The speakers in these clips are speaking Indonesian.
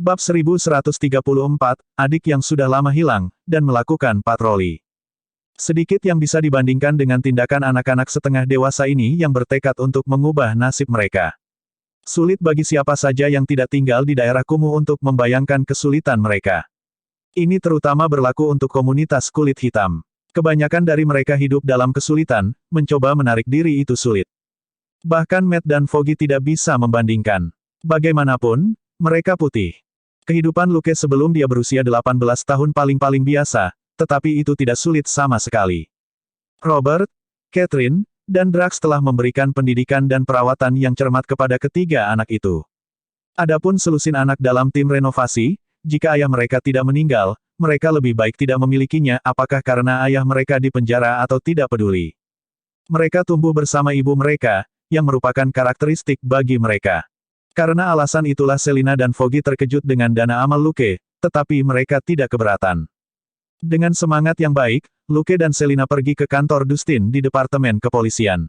Bab 1134, adik yang sudah lama hilang, dan melakukan patroli. Sedikit yang bisa dibandingkan dengan tindakan anak-anak setengah dewasa ini yang bertekad untuk mengubah nasib mereka. Sulit bagi siapa saja yang tidak tinggal di daerah kumuh untuk membayangkan kesulitan mereka. Ini terutama berlaku untuk komunitas kulit hitam. Kebanyakan dari mereka hidup dalam kesulitan, mencoba menarik diri itu sulit. Bahkan Matt dan Foggy tidak bisa membandingkan. Bagaimanapun, mereka putih. Kehidupan Luke sebelum dia berusia 18 tahun paling-paling biasa, tetapi itu tidak sulit sama sekali. Robert, Catherine, dan Drax telah memberikan pendidikan dan perawatan yang cermat kepada ketiga anak itu. Adapun selusin anak dalam tim renovasi, jika ayah mereka tidak meninggal, mereka lebih baik tidak memilikinya, apakah karena ayah mereka di penjara atau tidak peduli. Mereka tumbuh bersama ibu mereka, yang merupakan karakteristik bagi mereka. Karena alasan itulah Selina dan Foggy terkejut dengan dana amal Luke, tetapi mereka tidak keberatan. Dengan semangat yang baik, Luke dan Selina pergi ke kantor Dustin di Departemen Kepolisian.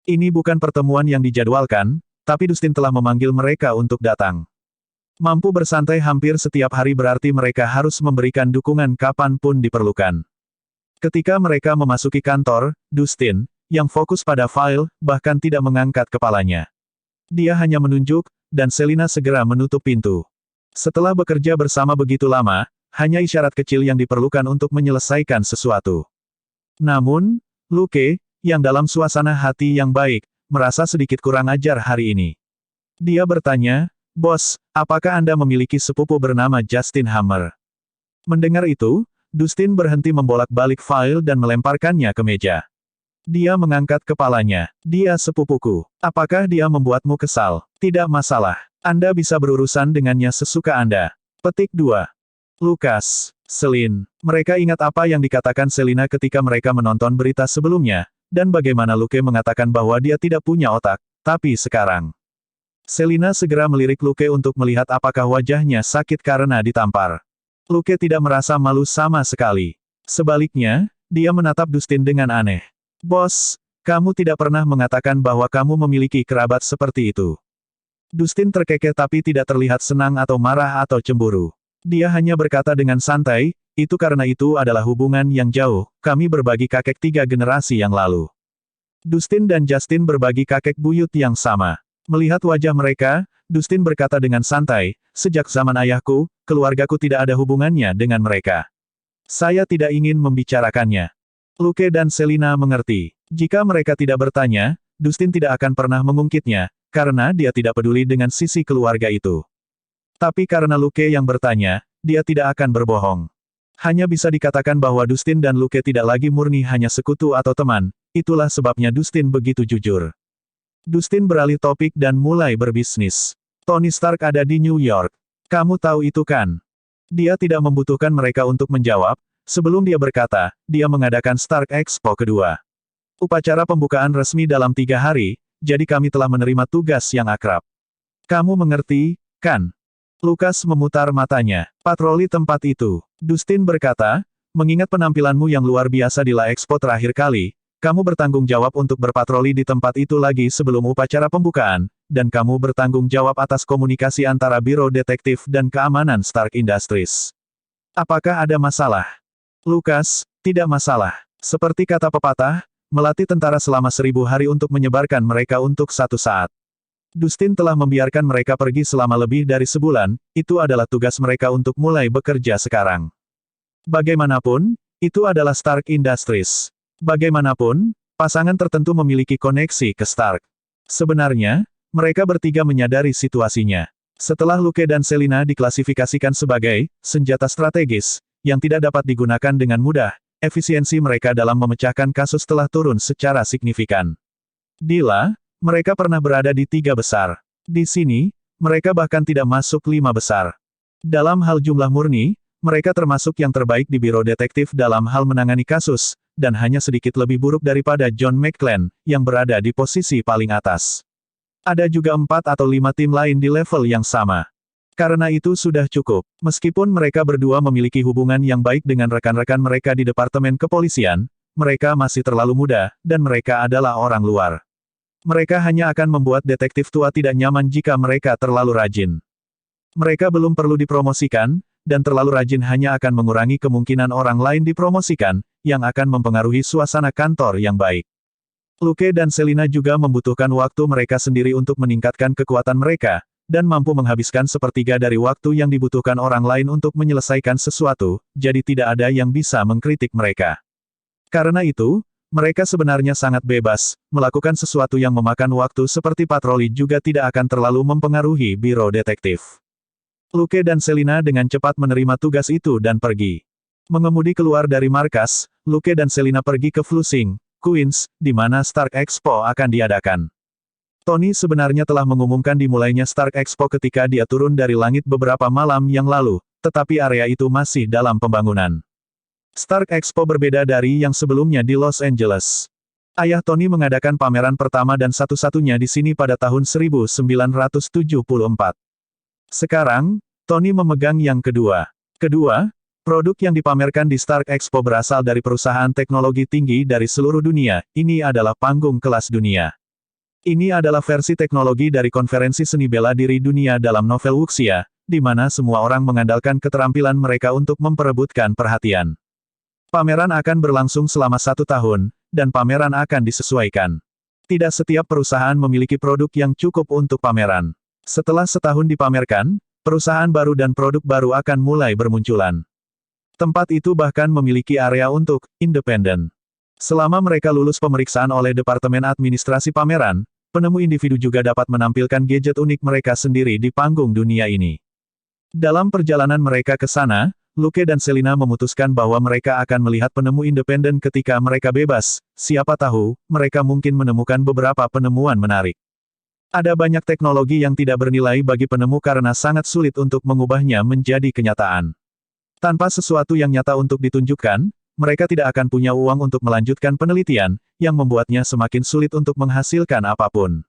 Ini bukan pertemuan yang dijadwalkan, tapi Dustin telah memanggil mereka untuk datang. Mampu bersantai hampir setiap hari berarti mereka harus memberikan dukungan kapanpun diperlukan. Ketika mereka memasuki kantor, Dustin, yang fokus pada file, bahkan tidak mengangkat kepalanya. Dia hanya menunjuk, dan Selina segera menutup pintu. Setelah bekerja bersama begitu lama, hanya isyarat kecil yang diperlukan untuk menyelesaikan sesuatu. Namun, Luke, yang dalam suasana hati yang baik, merasa sedikit kurang ajar hari ini. Dia bertanya, "Bos, apakah Anda memiliki sepupu bernama Justin Hammer?" Mendengar itu, Dustin berhenti membolak-balik file dan melemparkannya ke meja. Dia mengangkat kepalanya. "Dia sepupuku. Apakah dia membuatmu kesal? Tidak masalah. Anda bisa berurusan dengannya sesuka Anda." Petik 2. Lukas, Selin. Mereka ingat apa yang dikatakan Selina ketika mereka menonton berita sebelumnya, dan bagaimana Luke mengatakan bahwa dia tidak punya otak, tapi sekarang. Selina segera melirik Luke untuk melihat apakah wajahnya sakit karena ditampar. Luke tidak merasa malu sama sekali. Sebaliknya, dia menatap Dustin dengan aneh. "Bos, kamu tidak pernah mengatakan bahwa kamu memiliki kerabat seperti itu." Dustin terkekeh tapi tidak terlihat senang atau marah atau cemburu. Dia hanya berkata dengan santai, "Itu karena itu adalah hubungan yang jauh, kami berbagi kakek 3 generasi yang lalu." Dustin dan Justin berbagi kakek buyut yang sama. Melihat wajah mereka, Dustin berkata dengan santai, "Sejak zaman ayahku, keluargaku tidak ada hubungannya dengan mereka. Saya tidak ingin membicarakannya." Luke dan Selina mengerti. Jika mereka tidak bertanya, Dustin tidak akan pernah mengungkitnya, karena dia tidak peduli dengan sisi keluarga itu. Tapi karena Luke yang bertanya, dia tidak akan berbohong. Hanya bisa dikatakan bahwa Dustin dan Luke tidak lagi murni hanya sekutu atau teman, itulah sebabnya Dustin begitu jujur. Dustin beralih topik dan mulai berbisnis. "Tony Stark ada di New York. Kamu tahu itu kan?" Dia tidak membutuhkan mereka untuk menjawab. Sebelum dia berkata, dia mengadakan Stark Expo kedua. Upacara pembukaan resmi dalam 3 hari, jadi kami telah menerima tugas yang akrab. "Kamu mengerti, kan?" Lukas memutar matanya. "Patroli tempat itu." Dustin berkata, "Mengingat penampilanmu yang luar biasa di La Expo terakhir kali, kamu bertanggung jawab untuk berpatroli di tempat itu lagi sebelum upacara pembukaan, dan kamu bertanggung jawab atas komunikasi antara Biro Detektif dan Keamanan Stark Industries. Apakah ada masalah?" Lukas, "Tidak masalah. Seperti kata pepatah, melatih tentara selama 1000 hari untuk menyebarkan mereka untuk satu saat. Dustin telah membiarkan mereka pergi selama lebih dari sebulan, itu adalah tugas mereka untuk mulai bekerja sekarang. Bagaimanapun, itu adalah Stark Industries. Bagaimanapun, pasangan tertentu memiliki koneksi ke Stark. Sebenarnya, mereka bertiga menyadari situasinya. Setelah Luke dan Selina diklasifikasikan sebagai senjata strategis, yang tidak dapat digunakan dengan mudah, efisiensi mereka dalam memecahkan kasus telah turun secara signifikan. Dila, mereka pernah berada di 3 besar. Di sini, mereka bahkan tidak masuk 5 besar. Dalam hal jumlah murni, mereka termasuk yang terbaik di Biro Detektif dalam hal menangani kasus, dan hanya sedikit lebih buruk daripada John McClane, yang berada di posisi paling atas. Ada juga 4 atau 5 tim lain di level yang sama. Karena itu sudah cukup. Meskipun mereka berdua memiliki hubungan yang baik dengan rekan-rekan mereka di Departemen Kepolisian, mereka masih terlalu muda, dan mereka adalah orang luar. Mereka hanya akan membuat detektif tua tidak nyaman jika mereka terlalu rajin. Mereka belum perlu dipromosikan, dan terlalu rajin hanya akan mengurangi kemungkinan orang lain dipromosikan, yang akan mempengaruhi suasana kantor yang baik. Luke dan Selina juga membutuhkan waktu mereka sendiri untuk meningkatkan kekuatan mereka, dan mampu menghabiskan sepertiga dari waktu yang dibutuhkan orang lain untuk menyelesaikan sesuatu, jadi tidak ada yang bisa mengkritik mereka. Karena itu, mereka sebenarnya sangat bebas, melakukan sesuatu yang memakan waktu seperti patroli juga tidak akan terlalu mempengaruhi biro detektif. Luke dan Selina dengan cepat menerima tugas itu dan pergi. Mengemudi keluar dari markas, Luke dan Selina pergi ke Flushing, Queens, di mana Stark Expo akan diadakan. Tony sebenarnya telah mengumumkan dimulainya Stark Expo ketika dia turun dari langit beberapa malam yang lalu, tetapi area itu masih dalam pembangunan. Stark Expo berbeda dari yang sebelumnya di Los Angeles. Ayah Tony mengadakan pameran pertama dan satu-satunya di sini pada tahun 1974. Sekarang, Tony memegang yang kedua. Produk yang dipamerkan di Stark Expo berasal dari perusahaan teknologi tinggi dari seluruh dunia, ini adalah panggung kelas dunia. Ini adalah versi teknologi dari konferensi seni bela diri dunia dalam novel wuxia, di mana semua orang mengandalkan keterampilan mereka untuk memperebutkan perhatian. Pameran akan berlangsung selama 1 tahun, dan pameran akan disesuaikan. Tidak setiap perusahaan memiliki produk yang cukup untuk pameran. Setelah setahun dipamerkan, perusahaan baru dan produk baru akan mulai bermunculan. Tempat itu bahkan memiliki area untuk independen. Selama mereka lulus pemeriksaan oleh Departemen Administrasi Pameran, penemu individu juga dapat menampilkan gadget unik mereka sendiri di panggung dunia ini. Dalam perjalanan mereka ke sana, Luke dan Selina memutuskan bahwa mereka akan melihat penemu independen ketika mereka bebas, siapa tahu, mereka mungkin menemukan beberapa penemuan menarik. Ada banyak teknologi yang tidak bernilai bagi penemu karena sangat sulit untuk mengubahnya menjadi kenyataan. Tanpa sesuatu yang nyata untuk ditunjukkan, mereka tidak akan punya uang untuk melanjutkan penelitian, yang membuatnya semakin sulit untuk menghasilkan apapun.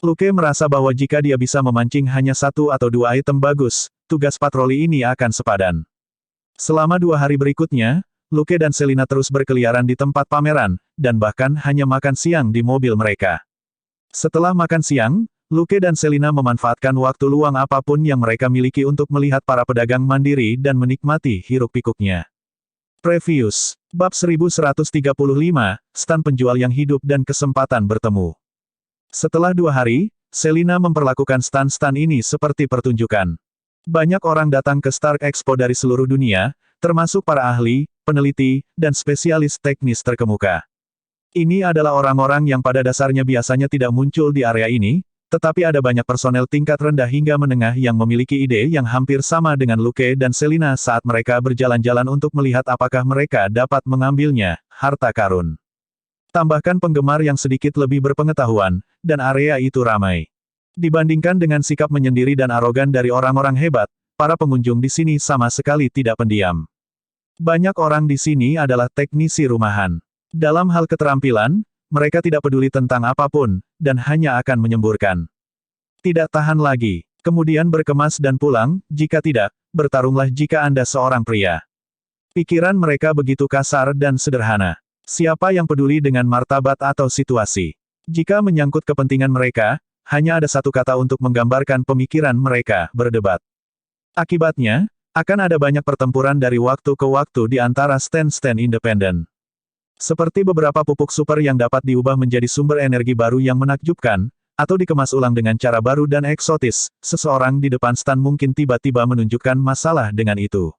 Luke merasa bahwa jika dia bisa memancing hanya 1 atau 2 item bagus, tugas patroli ini akan sepadan. Selama 2 hari berikutnya, Luke dan Selina terus berkeliaran di tempat pameran, dan bahkan hanya makan siang di mobil mereka. Setelah makan siang, Luke dan Selina memanfaatkan waktu luang apapun yang mereka miliki untuk melihat para pedagang mandiri dan menikmati hiruk-pikuknya. Previous, bab 1135, stan penjual yang hidup dan kesempatan bertemu. Setelah 2 hari, Selina memperlakukan stan-stan ini seperti pertunjukan. Banyak orang datang ke Stark Expo dari seluruh dunia, termasuk para ahli, peneliti, dan spesialis teknis terkemuka. Ini adalah orang-orang yang pada dasarnya biasanya tidak muncul di area ini, tetapi ada banyak personel tingkat rendah hingga menengah yang memiliki ide yang hampir sama dengan Luke dan Selina saat mereka berjalan-jalan untuk melihat apakah mereka dapat mengambilnya, harta karun. Tambahkan penggemar yang sedikit lebih berpengetahuan, dan area itu ramai. Dibandingkan dengan sikap menyendiri dan arogan dari orang-orang hebat, para pengunjung di sini sama sekali tidak pendiam. Banyak orang di sini adalah teknisi rumahan. Dalam hal keterampilan, mereka tidak peduli tentang apapun, dan hanya akan menyemburkan. Tidak tahan lagi, kemudian berkemas dan pulang, jika tidak, bertarunglah jika Anda seorang pria. Pikiran mereka begitu kasar dan sederhana. Siapa yang peduli dengan martabat atau situasi? Jika menyangkut kepentingan mereka, hanya ada satu kata untuk menggambarkan pemikiran mereka, berdebat. Akibatnya, akan ada banyak pertempuran dari waktu ke waktu di antara stand-stand independen. Seperti beberapa pupuk super yang dapat diubah menjadi sumber energi baru yang menakjubkan, atau dikemas ulang dengan cara baru dan eksotis, seseorang di depan stand mungkin tiba-tiba menunjukkan masalah dengan itu.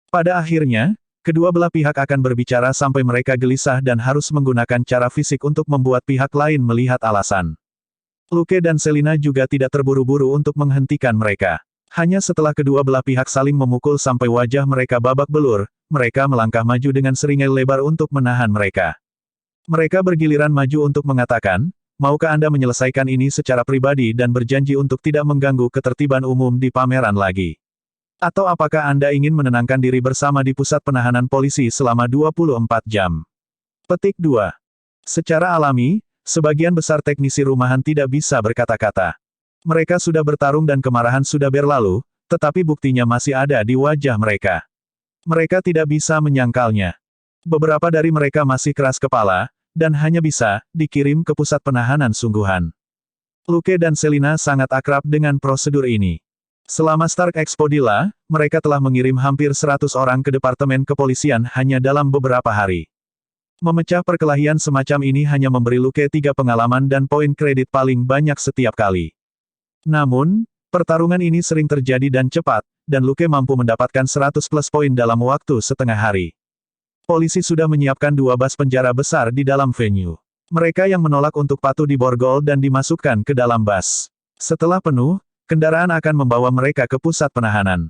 Pada akhirnya, kedua belah pihak akan berbicara sampai mereka gelisah dan harus menggunakan cara fisik untuk membuat pihak lain melihat alasan. Luke dan Selina juga tidak terburu-buru untuk menghentikan mereka. Hanya setelah kedua belah pihak saling memukul sampai wajah mereka babak belur, mereka melangkah maju dengan seringai lebar untuk menahan mereka. Mereka bergiliran maju untuk mengatakan, maukah Anda menyelesaikan ini secara pribadi dan berjanji untuk tidak mengganggu ketertiban umum di pameran lagi? Atau apakah Anda ingin menenangkan diri bersama di pusat penahanan polisi selama 24 jam? Petik 2. Secara alami, sebagian besar teknisi rumahan tidak bisa berkata-kata. Mereka sudah bertarung dan kemarahan sudah berlalu, tetapi buktinya masih ada di wajah mereka. Mereka tidak bisa menyangkalnya. Beberapa dari mereka masih keras kepala, dan hanya bisa dikirim ke pusat penahanan sungguhan. Luke dan Selina sangat akrab dengan prosedur ini. Selama Stark Expo Dila, mereka telah mengirim hampir 100 orang ke Departemen Kepolisian hanya dalam beberapa hari. Memecah perkelahian semacam ini hanya memberi Luke 3 pengalaman dan poin kredit paling banyak setiap kali. Namun, pertarungan ini sering terjadi dan cepat, dan Luke mampu mendapatkan 100 plus poin dalam waktu setengah hari. Polisi sudah menyiapkan 2 bas penjara besar di dalam venue. Mereka yang menolak untuk patuh diborgol dan dimasukkan ke dalam bas. Setelah penuh, kendaraan akan membawa mereka ke pusat penahanan.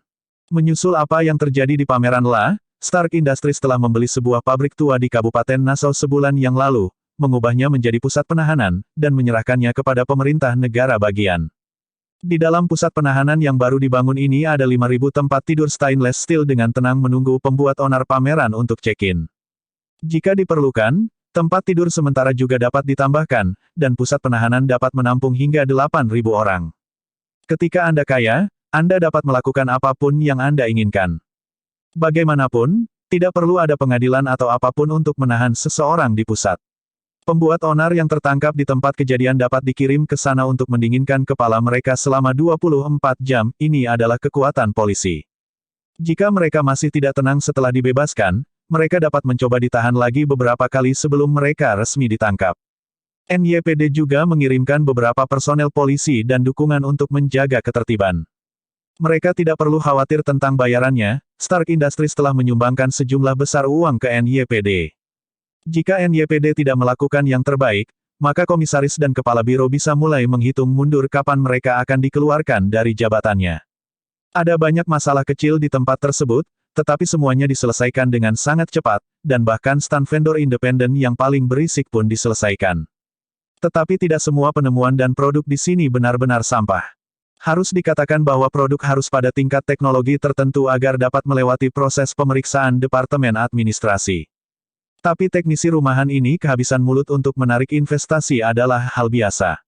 Menyusul apa yang terjadi di pameran La, Stark Industries telah membeli sebuah pabrik tua di Kabupaten Nassau sebulan yang lalu, mengubahnya menjadi pusat penahanan, dan menyerahkannya kepada pemerintah negara bagian. Di dalam pusat penahanan yang baru dibangun ini ada 5.000 tempat tidur stainless steel dengan tenang menunggu pembuat onar pameran untuk check-in. Jika diperlukan, tempat tidur sementara juga dapat ditambahkan, dan pusat penahanan dapat menampung hingga 8.000 orang. Ketika Anda kaya, Anda dapat melakukan apapun yang Anda inginkan. Bagaimanapun, tidak perlu ada pengadilan atau apapun untuk menahan seseorang di pusat. Pembuat onar yang tertangkap di tempat kejadian dapat dikirim ke sana untuk mendinginkan kepala mereka selama 24 jam, ini adalah kekuatan polisi. Jika mereka masih tidak tenang setelah dibebaskan, mereka dapat mencoba ditahan lagi beberapa kali sebelum mereka resmi ditangkap. NYPD juga mengirimkan beberapa personel polisi dan dukungan untuk menjaga ketertiban. Mereka tidak perlu khawatir tentang bayarannya, Stark Industries telah menyumbangkan sejumlah besar uang ke NYPD. Jika NYPD tidak melakukan yang terbaik, maka komisaris dan kepala biro bisa mulai menghitung mundur kapan mereka akan dikeluarkan dari jabatannya. Ada banyak masalah kecil di tempat tersebut, tetapi semuanya diselesaikan dengan sangat cepat, dan bahkan stand vendor independen yang paling berisik pun diselesaikan. Tetapi tidak semua penemuan dan produk di sini benar-benar sampah. Harus dikatakan bahwa produk harus pada tingkat teknologi tertentu agar dapat melewati proses pemeriksaan Departemen Administrasi. Tapi teknisi rumahan ini kehabisan mulut untuk menarik investasi adalah hal biasa.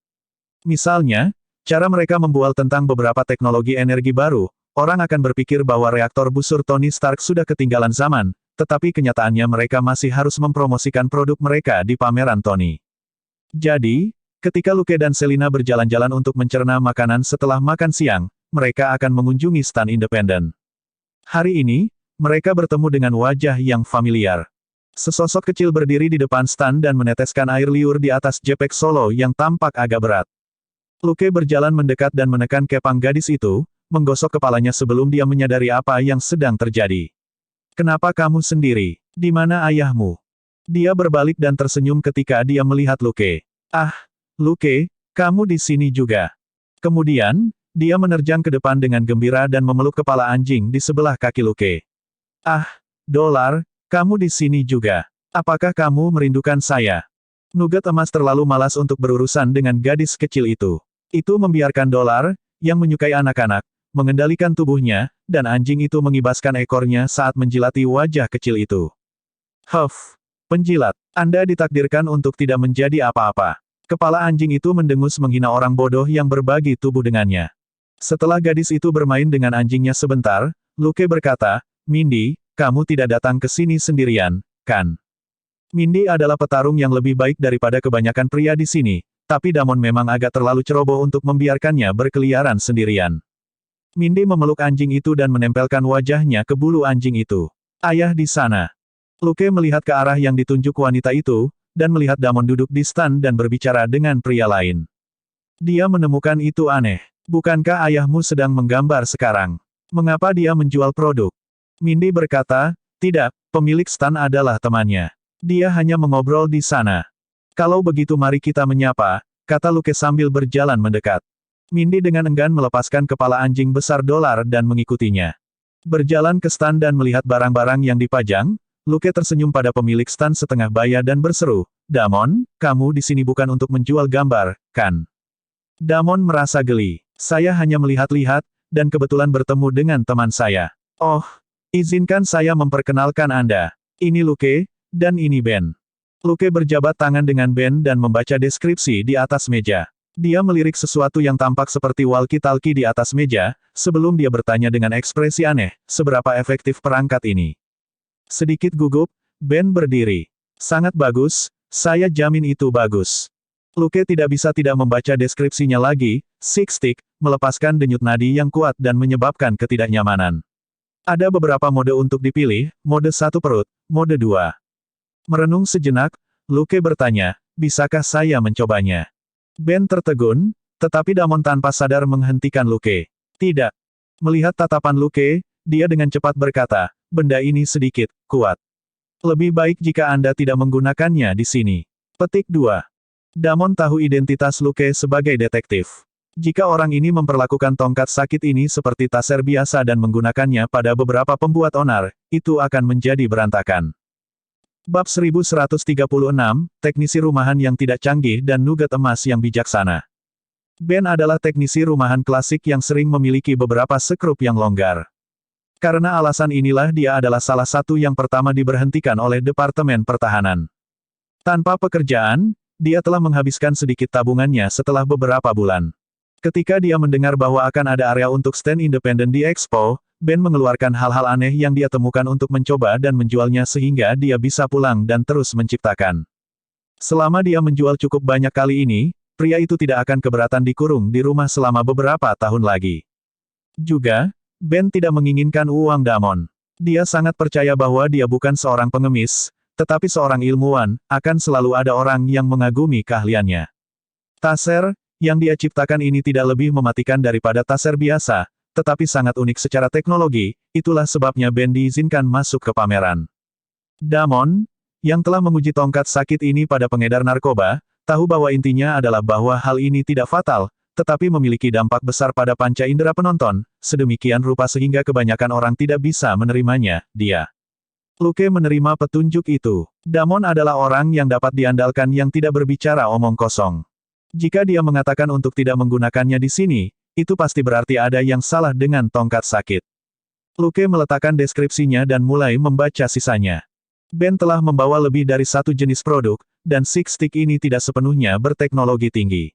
Misalnya, cara mereka membual tentang beberapa teknologi energi baru, orang akan berpikir bahwa reaktor busur Tony Stark sudah ketinggalan zaman, tetapi kenyataannya mereka masih harus mempromosikan produk mereka di pameran Tony. Jadi, ketika Luke dan Selina berjalan-jalan untuk mencerna makanan setelah makan siang, mereka akan mengunjungi stan independen. Hari ini, mereka bertemu dengan wajah yang familiar. Sesosok kecil berdiri di depan stan dan meneteskan air liur di atas jepek solo yang tampak agak berat. Luke berjalan mendekat dan menekan kepang gadis itu, menggosok kepalanya sebelum dia menyadari apa yang sedang terjadi. "Kenapa kamu sendiri? Di mana ayahmu?" Dia berbalik dan tersenyum ketika dia melihat Luke. "Ah, Luke, kamu di sini juga." Kemudian, dia menerjang ke depan dengan gembira dan memeluk kepala anjing di sebelah kaki Luke. "Ah, Dolar, kamu di sini juga. Apakah kamu merindukan saya?" Nugget emas terlalu malas untuk berurusan dengan gadis kecil itu. Itu membiarkan Dolar, yang menyukai anak-anak, mengendalikan tubuhnya, dan anjing itu mengibaskan ekornya saat menjilati wajah kecil itu. "Huff, penjilat, Anda ditakdirkan untuk tidak menjadi apa-apa." Kepala anjing itu mendengus menghina orang bodoh yang berbagi tubuh dengannya. Setelah gadis itu bermain dengan anjingnya sebentar, Luke berkata, "Mindy, kamu tidak datang ke sini sendirian, kan?" Mindy adalah petarung yang lebih baik daripada kebanyakan pria di sini, tapi Damon memang agak terlalu ceroboh untuk membiarkannya berkeliaran sendirian. Mindy memeluk anjing itu dan menempelkan wajahnya ke bulu anjing itu. "Ayah di sana." Luke melihat ke arah yang ditunjuk wanita itu, dan melihat Damon duduk di stan dan berbicara dengan pria lain. Dia menemukan itu aneh. "Bukankah ayahmu sedang menggambar sekarang? Mengapa dia menjual produk?" Mindy berkata, "Tidak, pemilik stan adalah temannya. Dia hanya mengobrol di sana." "Kalau begitu mari kita menyapa," kata Luke sambil berjalan mendekat. Mindy dengan enggan melepaskan kepala anjing besar Dolar dan mengikutinya. Berjalan ke stan dan melihat barang-barang yang dipajang, Luke tersenyum pada pemilik stan setengah baya dan berseru, "Damon, kamu di sini bukan untuk menjual gambar, kan?" Damon merasa geli. "Saya hanya melihat-lihat, dan kebetulan bertemu dengan teman saya." "Oh, izinkan saya memperkenalkan Anda. Ini Luke, dan ini Ben." Luke berjabat tangan dengan Ben dan membaca deskripsi di atas meja. Dia melirik sesuatu yang tampak seperti walkie-talkie di atas meja, sebelum dia bertanya dengan ekspresi aneh, "Seberapa efektif perangkat ini?" Sedikit gugup, Ben berdiri. "Sangat bagus, saya jamin itu bagus." Luke tidak bisa tidak membaca deskripsinya lagi. "Six stick, melepaskan denyut nadi yang kuat dan menyebabkan ketidaknyamanan. Ada beberapa mode untuk dipilih, mode 1 perut, mode 2. Merenung sejenak, Luke bertanya, bisakah saya mencobanya? Ben tertegun, tetapi Damon tanpa sadar menghentikan Luke. Tidak. Melihat tatapan Luke, dia dengan cepat berkata, benda ini sedikit kuat. Lebih baik jika Anda tidak menggunakannya di sini. Petik 2. Damon tahu identitas Luke sebagai detektif. Jika orang ini memperlakukan tongkat sakit ini seperti taser biasa dan menggunakannya pada beberapa pembuat onar, itu akan menjadi berantakan. Bab 1136, teknisi rumahan yang tidak canggih dan nugget emas yang bijaksana. Ben adalah teknisi rumahan klasik yang sering memiliki beberapa sekrup yang longgar. Karena alasan inilah dia adalah salah satu yang pertama diberhentikan oleh Departemen Pertahanan. Tanpa pekerjaan, dia telah menghabiskan sedikit tabungannya setelah beberapa bulan. Ketika dia mendengar bahwa akan ada area untuk stand independen di Expo, Ben mengeluarkan hal-hal aneh yang dia temukan untuk mencoba dan menjualnya sehingga dia bisa pulang dan terus menciptakan. Selama dia menjual cukup banyak kali ini, pria itu tidak akan keberatan dikurung di rumah selama beberapa tahun lagi. Juga, Ben tidak menginginkan uang Damon. Dia sangat percaya bahwa dia bukan seorang pengemis, tetapi seorang ilmuwan, akan selalu ada orang yang mengagumi keahliannya. Taser, yang dia ciptakan ini tidak lebih mematikan daripada taser biasa, tetapi sangat unik secara teknologi, itulah sebabnya Ben diizinkan masuk ke pameran. Damon, yang telah menguji tongkat sakit ini pada pengedar narkoba, tahu bahwa intinya adalah bahwa hal ini tidak fatal, tetapi memiliki dampak besar pada panca indera penonton, sedemikian rupa sehingga kebanyakan orang tidak bisa menerimanya, dia. Luke menerima petunjuk itu. Damon adalah orang yang dapat diandalkan yang tidak berbicara omong kosong. Jika dia mengatakan untuk tidak menggunakannya di sini, itu pasti berarti ada yang salah dengan tongkat sakit. Luke meletakkan deskripsinya dan mulai membaca sisanya. Ben telah membawa lebih dari satu jenis produk, dan Six Stick ini tidak sepenuhnya berteknologi tinggi.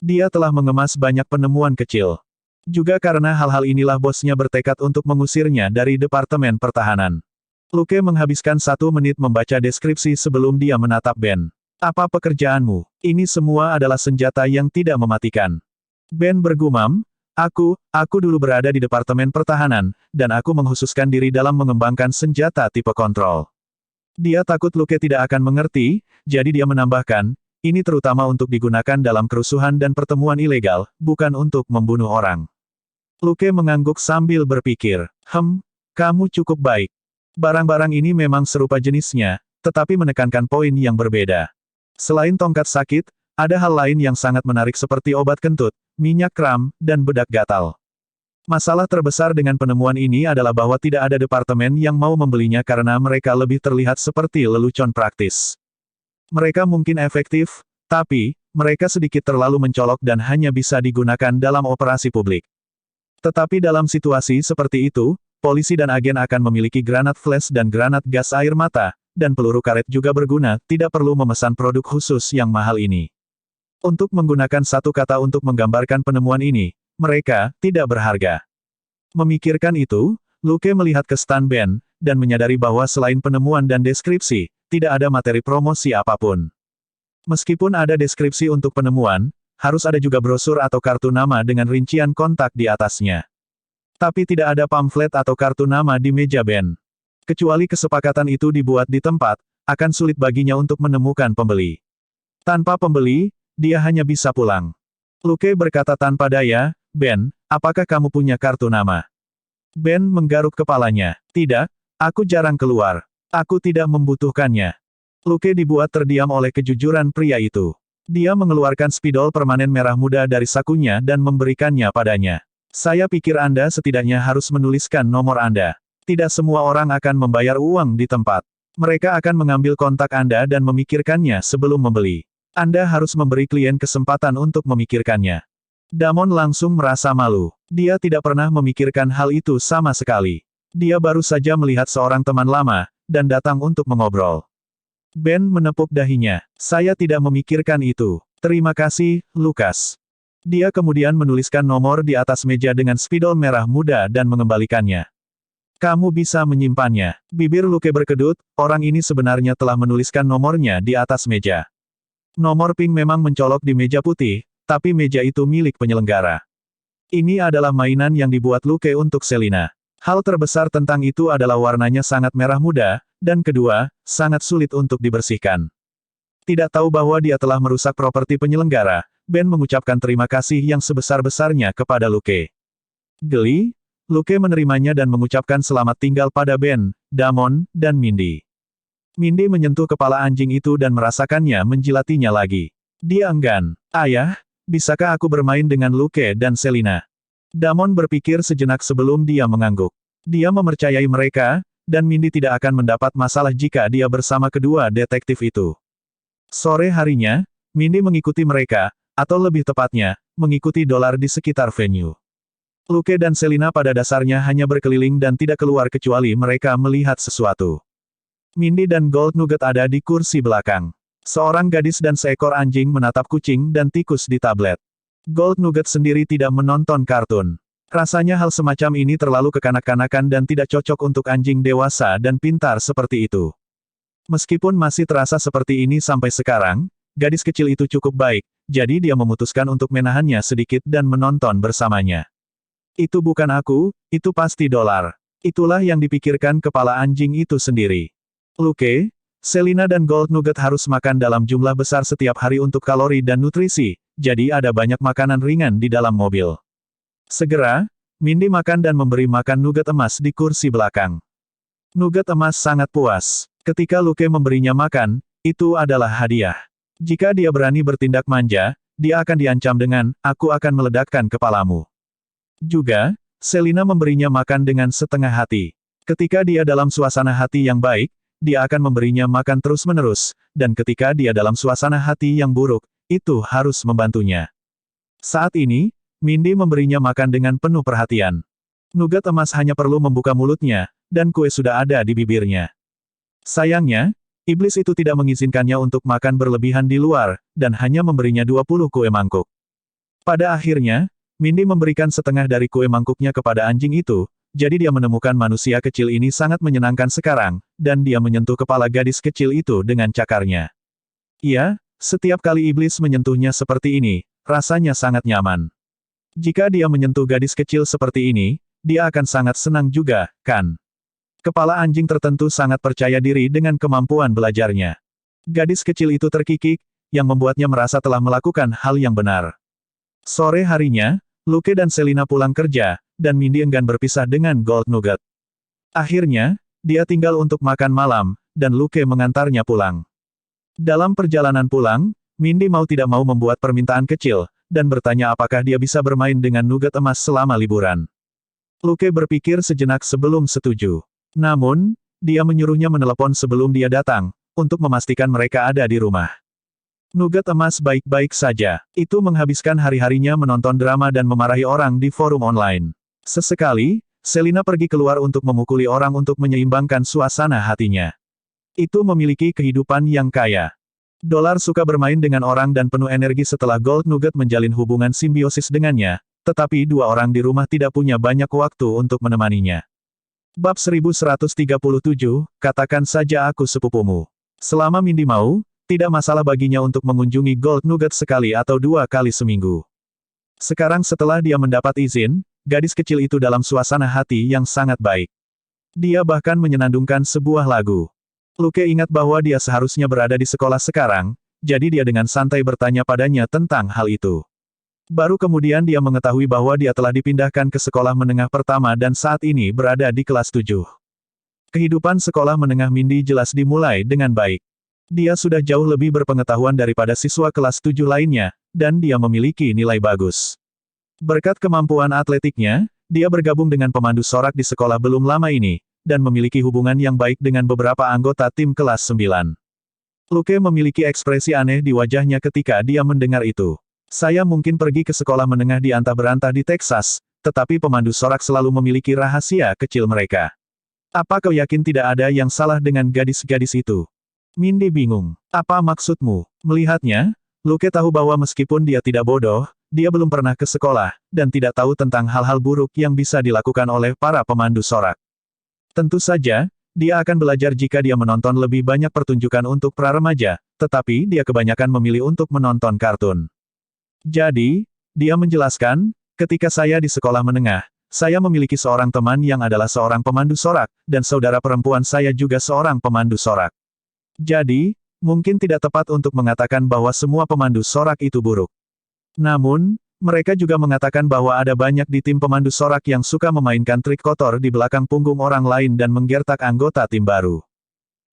Dia telah mengemas banyak penemuan kecil. Juga karena hal-hal inilah bosnya bertekad untuk mengusirnya dari Departemen Pertahanan. Luke menghabiskan 1 menit membaca deskripsi sebelum dia menatap Ben. Apa pekerjaanmu? Ini semua adalah senjata yang tidak mematikan. Ben bergumam, aku dulu berada di Departemen Pertahanan, dan aku menghususkan diri dalam mengembangkan senjata tipe kontrol. Dia takut Luke tidak akan mengerti, jadi dia menambahkan, ini terutama untuk digunakan dalam kerusuhan dan pertemuan ilegal, bukan untuk membunuh orang. Luke mengangguk sambil berpikir, kamu cukup baik. Barang-barang ini memang serupa jenisnya, tetapi menekankan poin yang berbeda. Selain tongkat sakit, ada hal lain yang sangat menarik seperti obat kentut, minyak kram, dan bedak gatal. Masalah terbesar dengan penemuan ini adalah bahwa tidak ada departemen yang mau membelinya karena mereka lebih terlihat seperti lelucon praktis. Mereka mungkin efektif, tapi, mereka sedikit terlalu mencolok dan hanya bisa digunakan dalam operasi publik. Tetapi dalam situasi seperti itu, polisi dan agen akan memiliki granat flash dan granat gas air mata, dan peluru karet juga berguna, tidak perlu memesan produk khusus yang mahal ini. Untuk menggunakan satu kata untuk menggambarkan penemuan ini, mereka tidak berharga. Memikirkan itu, Luke melihat ke stand Ben, dan menyadari bahwa selain penemuan dan deskripsi, tidak ada materi promosi apapun. Meskipun ada deskripsi untuk penemuan, harus ada juga brosur atau kartu nama dengan rincian kontak di atasnya. Tapi tidak ada pamflet atau kartu nama di meja Ben. Kecuali kesepakatan itu dibuat di tempat, akan sulit baginya untuk menemukan pembeli. Tanpa pembeli, dia hanya bisa pulang. Luke berkata tanpa daya, Ben, apakah kamu punya kartu nama? Ben menggaruk kepalanya. Tidak, aku jarang keluar. Aku tidak membutuhkannya. Luke dibuat terdiam oleh kejujuran pria itu. Dia mengeluarkan spidol permanen merah muda dari sakunya dan memberikannya padanya. Saya pikir Anda setidaknya harus menuliskan nomor Anda. Tidak semua orang akan membayar uang di tempat. Mereka akan mengambil kontak Anda dan memikirkannya sebelum membeli. Anda harus memberi klien kesempatan untuk memikirkannya. Damon langsung merasa malu. Dia tidak pernah memikirkan hal itu sama sekali. Dia baru saja melihat seorang teman lama, dan datang untuk mengobrol. Ben menepuk dahinya. Saya tidak memikirkan itu. Terima kasih, Lukas. Dia kemudian menuliskan nomor di atas meja dengan spidol merah muda dan mengembalikannya. Kamu bisa menyimpannya. Bibir Luke berkedut, orang ini sebenarnya telah menuliskan nomornya di atas meja. Nomor pink memang mencolok di meja putih, tapi meja itu milik penyelenggara. Ini adalah mainan yang dibuat Luke untuk Selina. Hal terbesar tentang itu adalah warnanya sangat merah muda, dan kedua, sangat sulit untuk dibersihkan. Tidak tahu bahwa dia telah merusak properti penyelenggara, Ben mengucapkan terima kasih yang sebesar-besarnya kepada Luke. Geli, Luke menerimanya dan mengucapkan selamat tinggal pada Ben, Damon, dan Mindy. Mindy menyentuh kepala anjing itu dan merasakannya menjilatinya lagi. Dia enggan. Ayah, bisakah aku bermain dengan Luke dan Selina? Damon berpikir sejenak sebelum dia mengangguk. Dia mempercayai mereka, dan Mindy tidak akan mendapat masalah jika dia bersama kedua detektif itu. Sore harinya, Mindy mengikuti mereka, atau lebih tepatnya, mengikuti Dolar di sekitar venue. Luke dan Selina pada dasarnya hanya berkeliling dan tidak keluar kecuali mereka melihat sesuatu. Mindy dan Gold Nugget ada di kursi belakang. Seorang gadis dan seekor anjing menatap kucing dan tikus di tablet. Gold Nugget sendiri tidak menonton kartun. Rasanya hal semacam ini terlalu kekanak-kanakan dan tidak cocok untuk anjing dewasa dan pintar seperti itu. Meskipun masih terasa seperti ini sampai sekarang, gadis kecil itu cukup baik, jadi dia memutuskan untuk menahannya sedikit dan menonton bersamanya. Itu bukan aku, itu pasti Dolar. Itulah yang dipikirkan kepala anjing itu sendiri. Luke, Selina dan Gold Nugget harus makan dalam jumlah besar setiap hari untuk kalori dan nutrisi, jadi ada banyak makanan ringan di dalam mobil. Segera, Mindy makan dan memberi makan Nugget emas di kursi belakang. Nugget emas sangat puas. Ketika Luke memberinya makan, itu adalah hadiah. Jika dia berani bertindak manja, dia akan diancam dengan, "Aku akan meledakkan kepalamu." Juga, Selina memberinya makan dengan setengah hati. Ketika dia dalam suasana hati yang baik, dia akan memberinya makan terus-menerus, dan ketika dia dalam suasana hati yang buruk, itu harus membantunya. Saat ini, Mindy memberinya makan dengan penuh perhatian. Nugget emas hanya perlu membuka mulutnya, dan kue sudah ada di bibirnya. Sayangnya, iblis itu tidak mengizinkannya untuk makan berlebihan di luar, dan hanya memberinya 20 kue mangkuk. Pada akhirnya, Mindy memberikan setengah dari kue mangkuknya kepada anjing itu, jadi dia menemukan manusia kecil ini sangat menyenangkan sekarang, dan dia menyentuh kepala gadis kecil itu dengan cakarnya. Iya, setiap kali iblis menyentuhnya seperti ini, rasanya sangat nyaman. Jika dia menyentuh gadis kecil seperti ini, dia akan sangat senang juga, kan? Kepala anjing tertentu sangat percaya diri dengan kemampuan belajarnya. Gadis kecil itu terkikik, yang membuatnya merasa telah melakukan hal yang benar. Sore harinya, Luke dan Selina pulang kerja, dan Mindy enggan berpisah dengan Gold Nugget. Akhirnya, dia tinggal untuk makan malam, dan Luke mengantarnya pulang. Dalam perjalanan pulang, Mindy mau tidak mau membuat permintaan kecil, dan bertanya apakah dia bisa bermain dengan Nugget emas selama liburan. Luke berpikir sejenak sebelum setuju. Namun, dia menyuruhnya menelepon sebelum dia datang, untuk memastikan mereka ada di rumah. Nugget emas baik-baik saja. Itu menghabiskan hari-harinya menonton drama dan memarahi orang di forum online. Sesekali, Selina pergi keluar untuk memukuli orang untuk menyeimbangkan suasana hatinya. Itu memiliki kehidupan yang kaya. Dolar suka bermain dengan orang dan penuh energi setelah Gold Nugget menjalin hubungan simbiosis dengannya, tetapi dua orang di rumah tidak punya banyak waktu untuk menemaninya. Bab 1137, katakan saja aku sepupumu. Selama Mindy mau, tidak masalah baginya untuk mengunjungi Gold Nugget sekali atau 2 kali seminggu. Sekarang setelah dia mendapat izin, gadis kecil itu dalam suasana hati yang sangat baik. Dia bahkan menyenandungkan sebuah lagu. Luke ingat bahwa dia seharusnya berada di sekolah sekarang, jadi dia dengan santai bertanya padanya tentang hal itu. Baru kemudian dia mengetahui bahwa dia telah dipindahkan ke sekolah menengah pertama dan saat ini berada di kelas 7. Kehidupan sekolah menengah Mindy jelas dimulai dengan baik. Dia sudah jauh lebih berpengetahuan daripada siswa kelas 7 lainnya, dan dia memiliki nilai bagus. Berkat kemampuan atletiknya, dia bergabung dengan pemandu sorak di sekolah belum lama ini, dan memiliki hubungan yang baik dengan beberapa anggota tim kelas 9. Luke memiliki ekspresi aneh di wajahnya ketika dia mendengar itu. Saya mungkin pergi ke sekolah menengah di antah-berantah di Texas, tetapi pemandu sorak selalu memiliki rahasia kecil mereka. Apa kau yakin tidak ada yang salah dengan gadis-gadis itu? Mindy bingung. Apa maksudmu? Melihatnya, Luke tahu bahwa meskipun dia tidak bodoh, dia belum pernah ke sekolah, dan tidak tahu tentang hal-hal buruk yang bisa dilakukan oleh para pemandu sorak. Tentu saja, dia akan belajar jika dia menonton lebih banyak pertunjukan untuk pra remaja, tetapi dia kebanyakan memilih untuk menonton kartun. Jadi, dia menjelaskan, Ketika saya di sekolah menengah, saya memiliki seorang teman yang adalah seorang pemandu sorak, dan saudara perempuan saya juga seorang pemandu sorak. Jadi, mungkin tidak tepat untuk mengatakan bahwa semua pemandu sorak itu buruk. Namun, mereka juga mengatakan bahwa ada banyak di tim pemandu sorak yang suka memainkan trik kotor di belakang punggung orang lain dan menggertak anggota tim baru.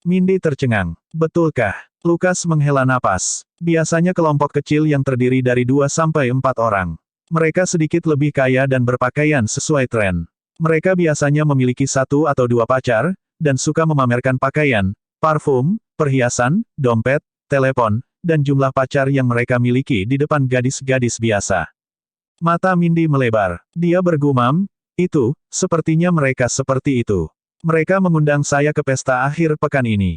Mindy tercengang. Betulkah? Lukas menghela napas. Biasanya kelompok kecil yang terdiri dari 2-4 orang. Mereka sedikit lebih kaya dan berpakaian sesuai tren. Mereka biasanya memiliki 1 atau 2 pacar, dan suka memamerkan pakaian, parfum, perhiasan, dompet, telepon, dan jumlah pacar yang mereka miliki di depan gadis-gadis biasa. Mata Mindy melebar. Dia bergumam, itu, sepertinya mereka seperti itu. Mereka mengundang saya ke pesta akhir pekan ini.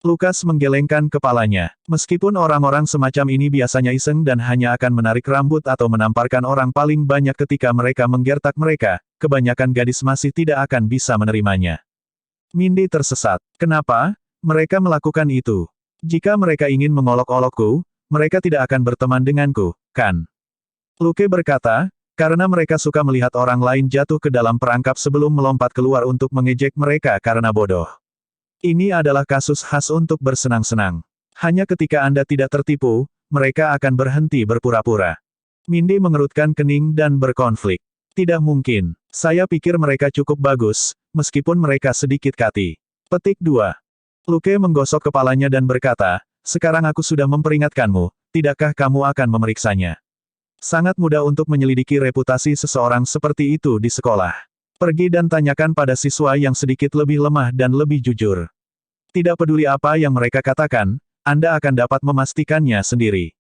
Lukas menggelengkan kepalanya. Meskipun orang-orang semacam ini biasanya iseng dan hanya akan menarik rambut atau menamparkan orang paling banyak ketika mereka menggertak mereka, kebanyakan gadis masih tidak akan bisa menerimanya. Mindy tersesat. Kenapa? Mereka melakukan itu. Jika mereka ingin mengolok-olokku, mereka tidak akan berteman denganku, kan? Luke berkata, karena mereka suka melihat orang lain jatuh ke dalam perangkap sebelum melompat keluar untuk mengejek mereka karena bodoh. Ini adalah kasus khas untuk bersenang-senang. Hanya ketika Anda tidak tertipu, mereka akan berhenti berpura-pura. Mindy mengerutkan kening dan berkonflik. Tidak mungkin. Saya pikir mereka cukup bagus, meskipun mereka sedikit kati. Petik 2. Luke menggosok kepalanya dan berkata, sekarang aku sudah memperingatkanmu, tidakkah kamu akan memeriksanya? Sangat mudah untuk menyelidiki reputasi seseorang seperti itu di sekolah. Pergi dan tanyakan pada siswa yang sedikit lebih lemah dan lebih jujur. Tidak peduli apa yang mereka katakan, Anda akan dapat memastikannya sendiri.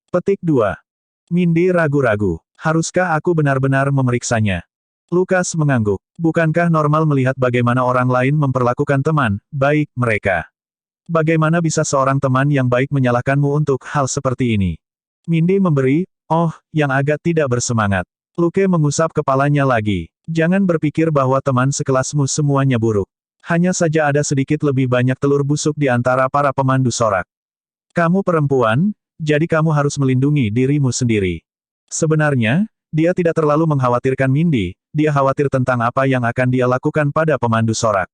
Petik 2. Mindy ragu-ragu. Haruskah aku benar-benar memeriksanya? Lukas mengangguk. Bukankah normal melihat bagaimana orang lain memperlakukan teman baik mereka? Bagaimana bisa seorang teman yang baik menyalahkanmu untuk hal seperti ini? Mindy memberi, yang agak tidak bersemangat. Luke mengusap kepalanya lagi. Jangan berpikir bahwa teman sekelasmu semuanya buruk. Hanya saja ada sedikit lebih banyak telur busuk di antara para pemandu sorak. Kamu perempuan, jadi kamu harus melindungi dirimu sendiri. Sebenarnya, dia tidak terlalu mengkhawatirkan Mindy, dia khawatir tentang apa yang akan dia lakukan pada pemandu sorak.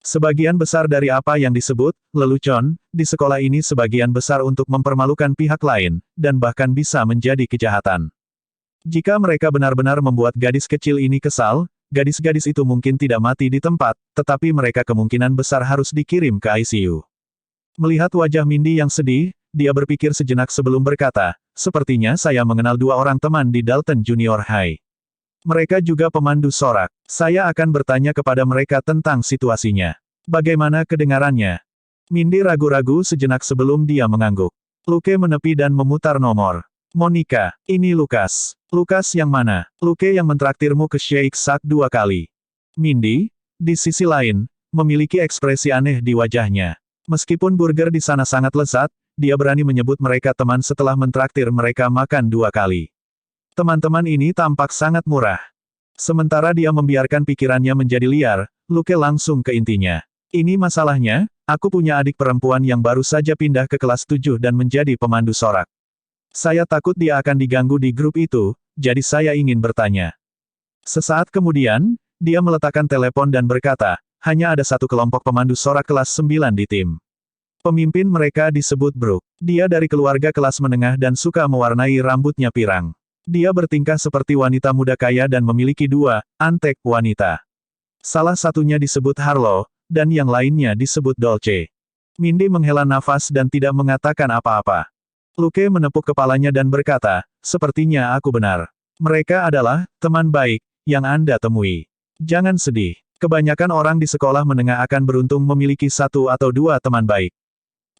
Sebagian besar dari apa yang disebut lelucon di sekolah ini sebagian besar untuk mempermalukan pihak lain, dan bahkan bisa menjadi kejahatan. Jika mereka benar-benar membuat gadis kecil ini kesal, gadis-gadis itu mungkin tidak mati di tempat, tetapi mereka kemungkinan besar harus dikirim ke ICU. Melihat wajah Mindy yang sedih, dia berpikir sejenak sebelum berkata, sepertinya saya mengenal 2 orang teman di Dalton Junior High. Mereka juga pemandu sorak. Saya akan bertanya kepada mereka tentang situasinya. Bagaimana kedengarannya? Mindy ragu-ragu sejenak sebelum dia mengangguk. Luke menepi dan memutar nomor. Monica, ini Lukas. Lukas yang mana? Luke yang mentraktirmu ke Shake Shack 2 kali. Mindy, di sisi lain, memiliki ekspresi aneh di wajahnya. Meskipun burger di sana sangat lezat, dia berani menyebut mereka teman setelah mentraktir mereka makan 2 kali. Teman-teman ini tampak sangat murah. Sementara dia membiarkan pikirannya menjadi liar, Luke langsung ke intinya. Ini masalahnya, aku punya adik perempuan yang baru saja pindah ke kelas 7 dan menjadi pemandu sorak. Saya takut dia akan diganggu di grup itu, jadi saya ingin bertanya. Sesaat kemudian, dia meletakkan telepon dan berkata, hanya ada satu kelompok pemandu sorak kelas 9 di tim. Pemimpin mereka disebut Brooke. Dia dari keluarga kelas menengah dan suka mewarnai rambutnya pirang. Dia bertingkah seperti wanita muda kaya dan memiliki 2 antek wanita. Salah satunya disebut Harlow, dan yang lainnya disebut Dolce. Mindy menghela nafas dan tidak mengatakan apa-apa. Luke menepuk kepalanya dan berkata, sepertinya aku benar. Mereka adalah teman baik yang Anda temui. Jangan sedih. Kebanyakan orang di sekolah menengah akan beruntung memiliki 1 atau 2 teman baik.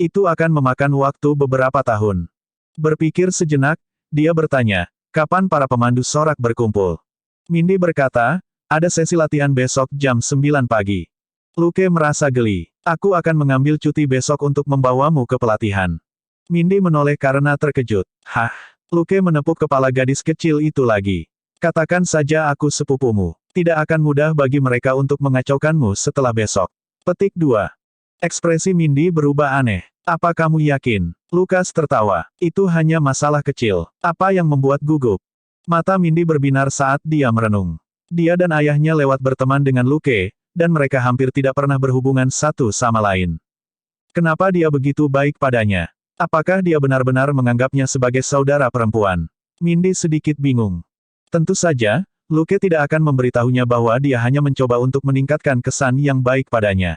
Itu akan memakan waktu beberapa tahun. Berpikir sejenak, dia bertanya, kapan para pemandu sorak berkumpul? Mindy berkata, ada sesi latihan besok jam 9 pagi. Luke merasa geli. Aku akan mengambil cuti besok untuk membawamu ke pelatihan. Mindy menoleh karena terkejut. Hah? Luke menepuk kepala gadis kecil itu lagi. Katakan saja aku sepupumu. Tidak akan mudah bagi mereka untuk mengacaukanmu setelah besok. Petik 2. Ekspresi Mindy berubah aneh. Apa kamu yakin? Lukas tertawa. Itu hanya masalah kecil. Apa yang membuat gugup? Mata Mindy berbinar saat dia merenung. Dia dan ayahnya lewat berteman dengan Luke, dan mereka hampir tidak pernah berhubungan satu sama lain. Kenapa dia begitu baik padanya? Apakah dia benar-benar menganggapnya sebagai saudara perempuan? Mindy sedikit bingung. Tentu saja, Luke tidak akan memberitahunya bahwa dia hanya mencoba untuk meningkatkan kesan yang baik padanya.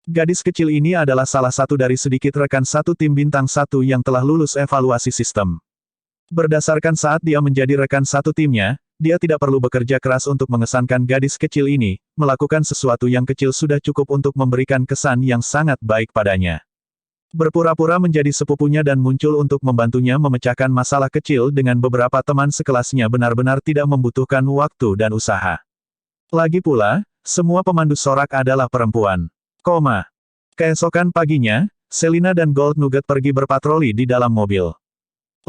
Gadis kecil ini adalah salah satu dari sedikit rekan satu tim bintang satu yang telah lulus evaluasi sistem. Berdasarkan saat dia menjadi rekan satu timnya, dia tidak perlu bekerja keras untuk mengesankan gadis kecil ini, melakukan sesuatu yang kecil sudah cukup untuk memberikan kesan yang sangat baik padanya. Berpura-pura menjadi sepupunya dan muncul untuk membantunya memecahkan masalah kecil dengan beberapa teman sekelasnya benar-benar tidak membutuhkan waktu dan usaha. Lagi pula, semua pemandu sorak adalah perempuan. Keesokan paginya, Selina dan Gold Nugget pergi berpatroli di dalam mobil.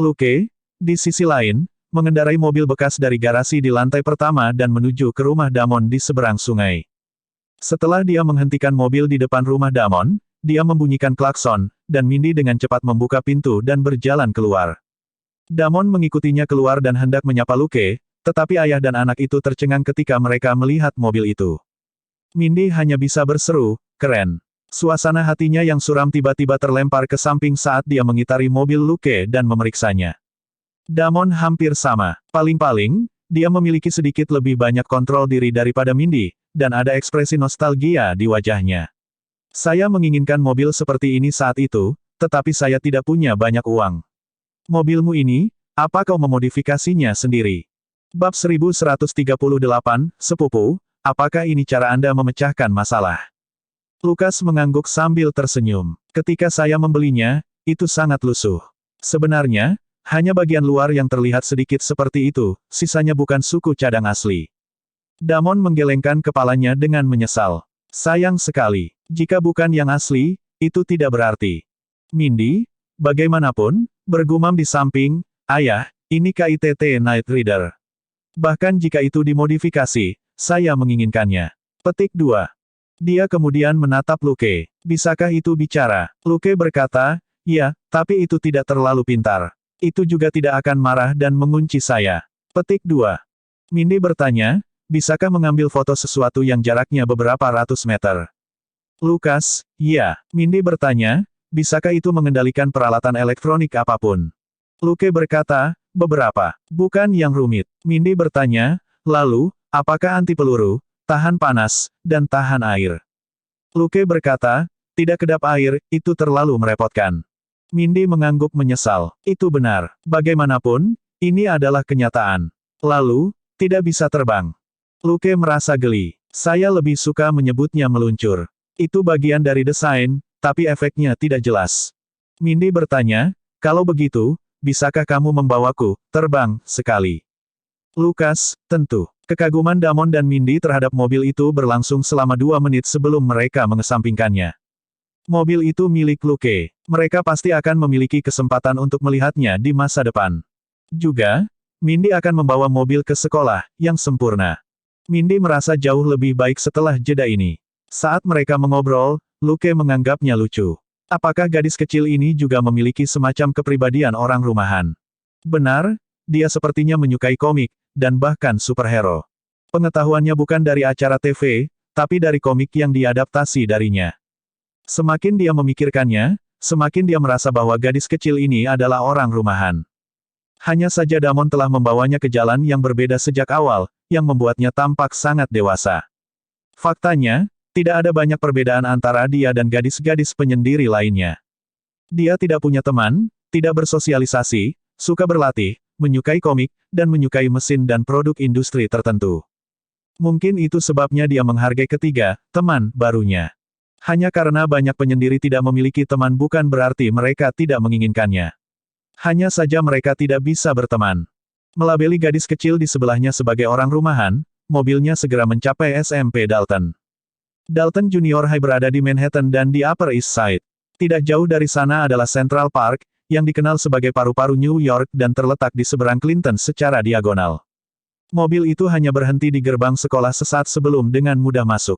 Luke, di sisi lain, mengendarai mobil bekas dari garasi di lantai pertama dan menuju ke rumah Damon di seberang sungai. Setelah dia menghentikan mobil di depan rumah Damon, dia membunyikan klakson, dan Mindy dengan cepat membuka pintu dan berjalan keluar. Damon mengikutinya keluar dan hendak menyapa Luke, tetapi ayah dan anak itu tercengang ketika mereka melihat mobil itu. Mindy hanya bisa berseru, "Keren." Suasana hatinya yang suram tiba-tiba terlempar ke samping saat dia mengitari mobil Luke dan memeriksanya. Damon hampir sama. Paling-paling, dia memiliki sedikit lebih banyak kontrol diri daripada Mindy, dan ada ekspresi nostalgia di wajahnya. Saya menginginkan mobil seperti ini saat itu, tetapi saya tidak punya banyak uang. Mobilmu ini, apa kau memodifikasinya sendiri? Bab 1138, Sepupu, apakah ini cara Anda memecahkan masalah? Lukas mengangguk sambil tersenyum. Ketika saya membelinya, itu sangat lusuh. Sebenarnya, hanya bagian luar yang terlihat sedikit seperti itu, sisanya bukan suku cadang asli. Damon menggelengkan kepalanya dengan menyesal. Sayang sekali. Jika bukan yang asli, itu tidak berarti. Mindy, bagaimanapun, bergumam di samping, "Ayah, ini KITT Night Rider. Bahkan jika itu dimodifikasi, saya menginginkannya." Petik 2. Dia kemudian menatap Luke. Bisakah itu bicara? Luke berkata, "Ya, tapi itu tidak terlalu pintar. Itu juga tidak akan marah dan mengunci saya." Petik 2. Mindy bertanya, "Bisakah mengambil foto sesuatu yang jaraknya beberapa ratus meter?" Lukas, "Ya." Mindy bertanya, "Bisakah itu mengendalikan peralatan elektronik apapun?" Luke berkata, "Beberapa. Bukan yang rumit." Mindy bertanya, "Lalu, apakah anti peluru, tahan panas, dan tahan air?" Luke berkata, "Tidak kedap air, itu terlalu merepotkan." Mindy mengangguk menyesal. Itu benar. Bagaimanapun, ini adalah kenyataan. Lalu, tidak bisa terbang. Luke merasa geli. Saya lebih suka menyebutnya meluncur. Itu bagian dari desain, tapi efeknya tidak jelas. Mindy bertanya, "Kalau begitu, bisakah kamu membawaku terbang sekali?" Lukas, tentu. Kekaguman Damon dan Mindy terhadap mobil itu berlangsung selama 2 menit sebelum mereka mengesampingkannya. Mobil itu milik Luke. Mereka pasti akan memiliki kesempatan untuk melihatnya di masa depan. Juga, Mindy akan membawa mobil ke sekolah, yang sempurna. Mindy merasa jauh lebih baik setelah jeda ini. Saat mereka mengobrol, Luke menganggapnya lucu. Apakah gadis kecil ini juga memiliki semacam kepribadian orang rumahan? Benar, dia sepertinya menyukai komik, dan bahkan superhero. Pengetahuannya bukan dari acara TV, tapi dari komik yang diadaptasi darinya. Semakin dia memikirkannya, semakin dia merasa bahwa gadis kecil ini adalah orang rumahan. Hanya saja Damon telah membawanya ke jalan yang berbeda sejak awal, yang membuatnya tampak sangat dewasa. Faktanya, tidak ada banyak perbedaan antara dia dan gadis-gadis penyendiri lainnya. Dia tidak punya teman, tidak bersosialisasi, suka berlatih, menyukai komik, dan menyukai mesin dan produk industri tertentu. Mungkin itu sebabnya dia menghargai ketiga teman barunya. Hanya karena banyak penyendiri tidak memiliki teman bukan berarti mereka tidak menginginkannya. Hanya saja mereka tidak bisa berteman. Melabeli gadis kecil di sebelahnya sebagai orang rumahan, mobilnya segera mencapai SMP Dalton. Dalton Junior High berada di Manhattan dan di Upper East Side. Tidak jauh dari sana adalah Central Park, yang dikenal sebagai paru-paru New York dan terletak di seberang Clinton secara diagonal. Mobil itu hanya berhenti di gerbang sekolah sesaat sebelum dengan mudah masuk.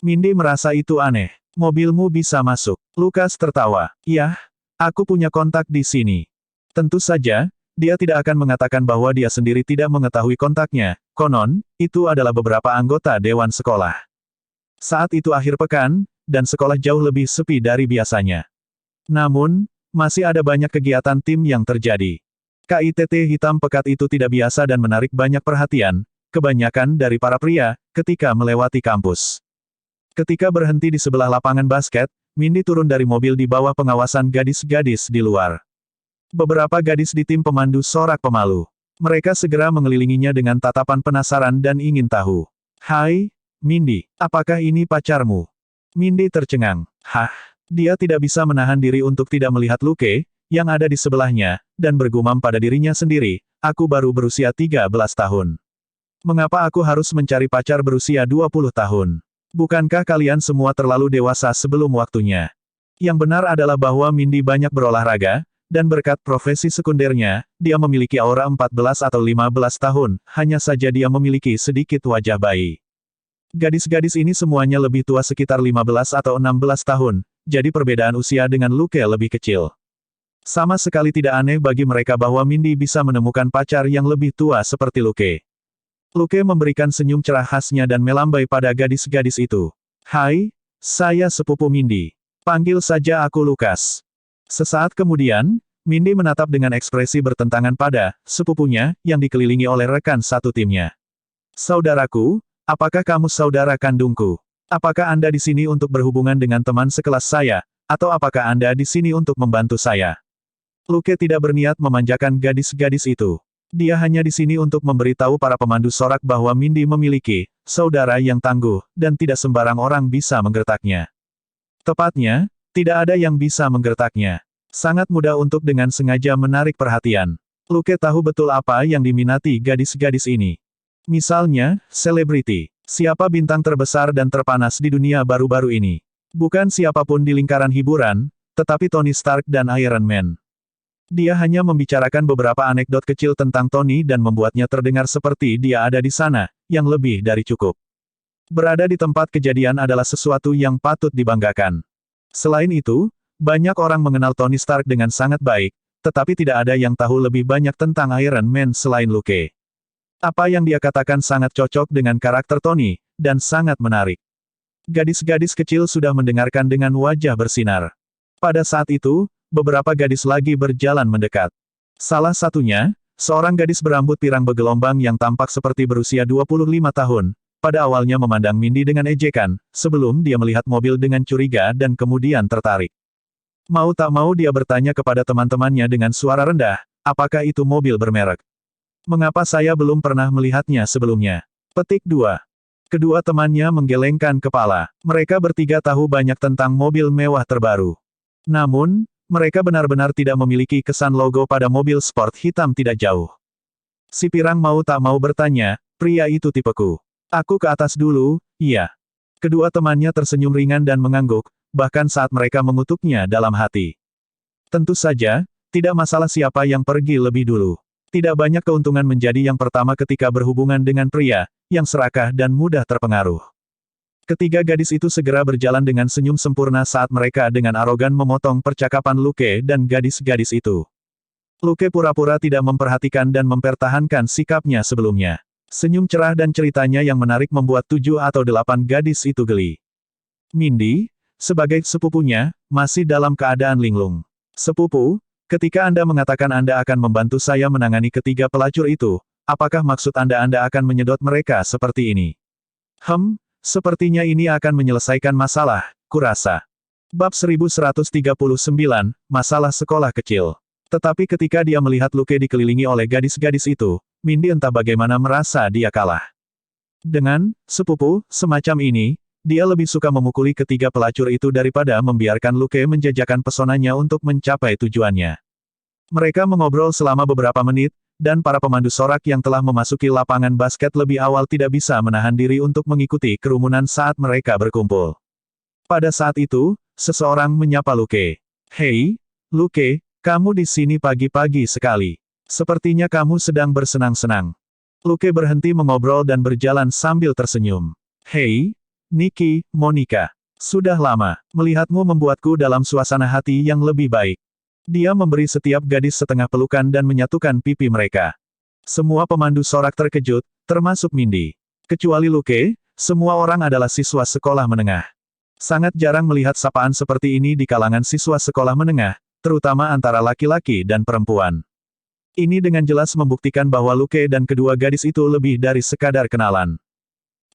Mindy merasa itu aneh. Mobilmu bisa masuk. Lukas tertawa. Yah, aku punya kontak di sini. Tentu saja, Dia tidak akan mengatakan bahwa dia sendiri tidak mengetahui kontaknya, konon, itu adalah beberapa anggota dewan sekolah. Saat itu akhir pekan, dan sekolah jauh lebih sepi dari biasanya. Namun, masih ada banyak kegiatan tim yang terjadi. KITT hitam pekat itu tidak biasa dan menarik banyak perhatian, kebanyakan dari para pria, ketika melewati kampus. Ketika berhenti di sebelah lapangan basket, Mindy turun dari mobil di bawah pengawasan gadis-gadis di luar. Beberapa gadis di tim pemandu sorak pemalu. Mereka segera mengelilinginya dengan tatapan penasaran dan ingin tahu. "Hai, Mindy, apakah ini pacarmu?" Mindy tercengang. Hah? Dia tidak bisa menahan diri untuk tidak melihat Luke, yang ada di sebelahnya, dan bergumam pada dirinya sendiri, "Aku baru berusia 13 tahun. Mengapa aku harus mencari pacar berusia 20 tahun? Bukankah kalian semua terlalu dewasa sebelum waktunya?" Yang benar adalah bahwa Mindy banyak berolahraga, dan berkat profesi sekundernya, dia memiliki aura 14 atau 15 tahun, hanya saja dia memiliki sedikit wajah bayi. Gadis-gadis ini semuanya lebih tua sekitar 15 atau 16 tahun, jadi perbedaan usia dengan Luke lebih kecil. Sama sekali tidak aneh bagi mereka bahwa Mindy bisa menemukan pacar yang lebih tua seperti Luke. Luke memberikan senyum cerah khasnya dan melambai pada gadis-gadis itu. "Hai, saya sepupu Mindy. Panggil saja aku Lukas." Sesaat kemudian, Mindy menatap dengan ekspresi bertentangan pada sepupunya, yang dikelilingi oleh rekan satu timnya. "Saudaraku, apakah kamu saudara kandungku? Apakah Anda di sini untuk berhubungan dengan teman sekelas saya, atau apakah Anda di sini untuk membantu saya?" Luke tidak berniat memanjakan gadis-gadis itu. Dia hanya di sini untuk memberitahu para pemandu sorak bahwa Mindy memiliki saudara yang tangguh, dan tidak sembarang orang bisa menggertaknya. Tepatnya, tidak ada yang bisa menggertaknya. Sangat mudah untuk dengan sengaja menarik perhatian. Luke tahu betul apa yang diminati gadis-gadis ini. Misalnya, selebriti. Siapa bintang terbesar dan terpanas di dunia baru-baru ini? Bukan siapapun di lingkaran hiburan, tetapi Tony Stark dan Iron Man. Dia hanya membicarakan beberapa anekdot kecil tentang Tony dan membuatnya terdengar seperti dia ada di sana, yang lebih dari cukup. Berada di tempat kejadian adalah sesuatu yang patut dibanggakan. Selain itu, banyak orang mengenal Tony Stark dengan sangat baik, tetapi tidak ada yang tahu lebih banyak tentang Iron Man selain Luke. Apa yang dia katakan sangat cocok dengan karakter Tony, dan sangat menarik. Gadis-gadis kecil sudah mendengarkan dengan wajah bersinar. Pada saat itu, beberapa gadis lagi berjalan mendekat. Salah satunya, seorang gadis berambut pirang bergelombang yang tampak seperti berusia 25 tahun, pada awalnya memandang Mindy dengan ejekan, sebelum dia melihat mobil dengan curiga dan kemudian tertarik. Mau tak mau dia bertanya kepada teman-temannya dengan suara rendah, "Apakah itu mobil bermerek? Mengapa saya belum pernah melihatnya sebelumnya?" Petik 2. Kedua temannya menggelengkan kepala. Mereka bertiga tahu banyak tentang mobil mewah terbaru. Namun, mereka benar-benar tidak memiliki kesan logo pada mobil sport hitam tidak jauh. Si pirang mau tak mau bertanya, "Pria itu tipeku. Aku ke atas dulu, iya." Kedua temannya tersenyum ringan dan mengangguk, bahkan saat mereka mengutuknya dalam hati. Tentu saja, tidak masalah siapa yang pergi lebih dulu. Tidak banyak keuntungan menjadi yang pertama ketika berhubungan dengan pria, yang serakah dan mudah terpengaruh. Ketiga gadis itu segera berjalan dengan senyum sempurna saat mereka dengan arogan memotong percakapan Luke dan gadis-gadis itu. Luke pura-pura tidak memperhatikan dan mempertahankan sikapnya sebelumnya. Senyum cerah dan ceritanya yang menarik membuat 7 atau 8 gadis itu geli. Mindy, sebagai sepupunya, masih dalam keadaan linglung. "Sepupu, ketika Anda mengatakan Anda akan membantu saya menangani ketiga pelacur itu, apakah maksud Anda akan menyedot mereka seperti ini?" Sepertinya ini akan menyelesaikan masalah, kurasa. Bab 1139, Masalah Sekolah Kecil. Tetapi ketika dia melihat Luke dikelilingi oleh gadis-gadis itu, Mindy entah bagaimana merasa dia kalah. Dengan sepupu semacam ini, dia lebih suka memukuli ketiga pelacur itu daripada membiarkan Luke menjajakan pesonanya untuk mencapai tujuannya. Mereka mengobrol selama beberapa menit, dan para pemandu sorak yang telah memasuki lapangan basket lebih awal tidak bisa menahan diri untuk mengikuti kerumunan saat mereka berkumpul. Pada saat itu, seseorang menyapa Luke. "Hei, Luke, kamu di sini pagi-pagi sekali. Sepertinya kamu sedang bersenang-senang." Luke berhenti mengobrol dan berjalan sambil tersenyum. "Hei, Nikki, Monica. Sudah lama. Melihatmu membuatku dalam suasana hati yang lebih baik." Dia memberi setiap gadis setengah pelukan dan menyatukan pipi mereka. Semua pemandu sorak terkejut, termasuk Mindy. Kecuali Luke, semua orang adalah siswa sekolah menengah. Sangat jarang melihat sapaan seperti ini di kalangan siswa sekolah menengah, terutama antara laki-laki dan perempuan. Ini dengan jelas membuktikan bahwa Luke dan kedua gadis itu lebih dari sekadar kenalan.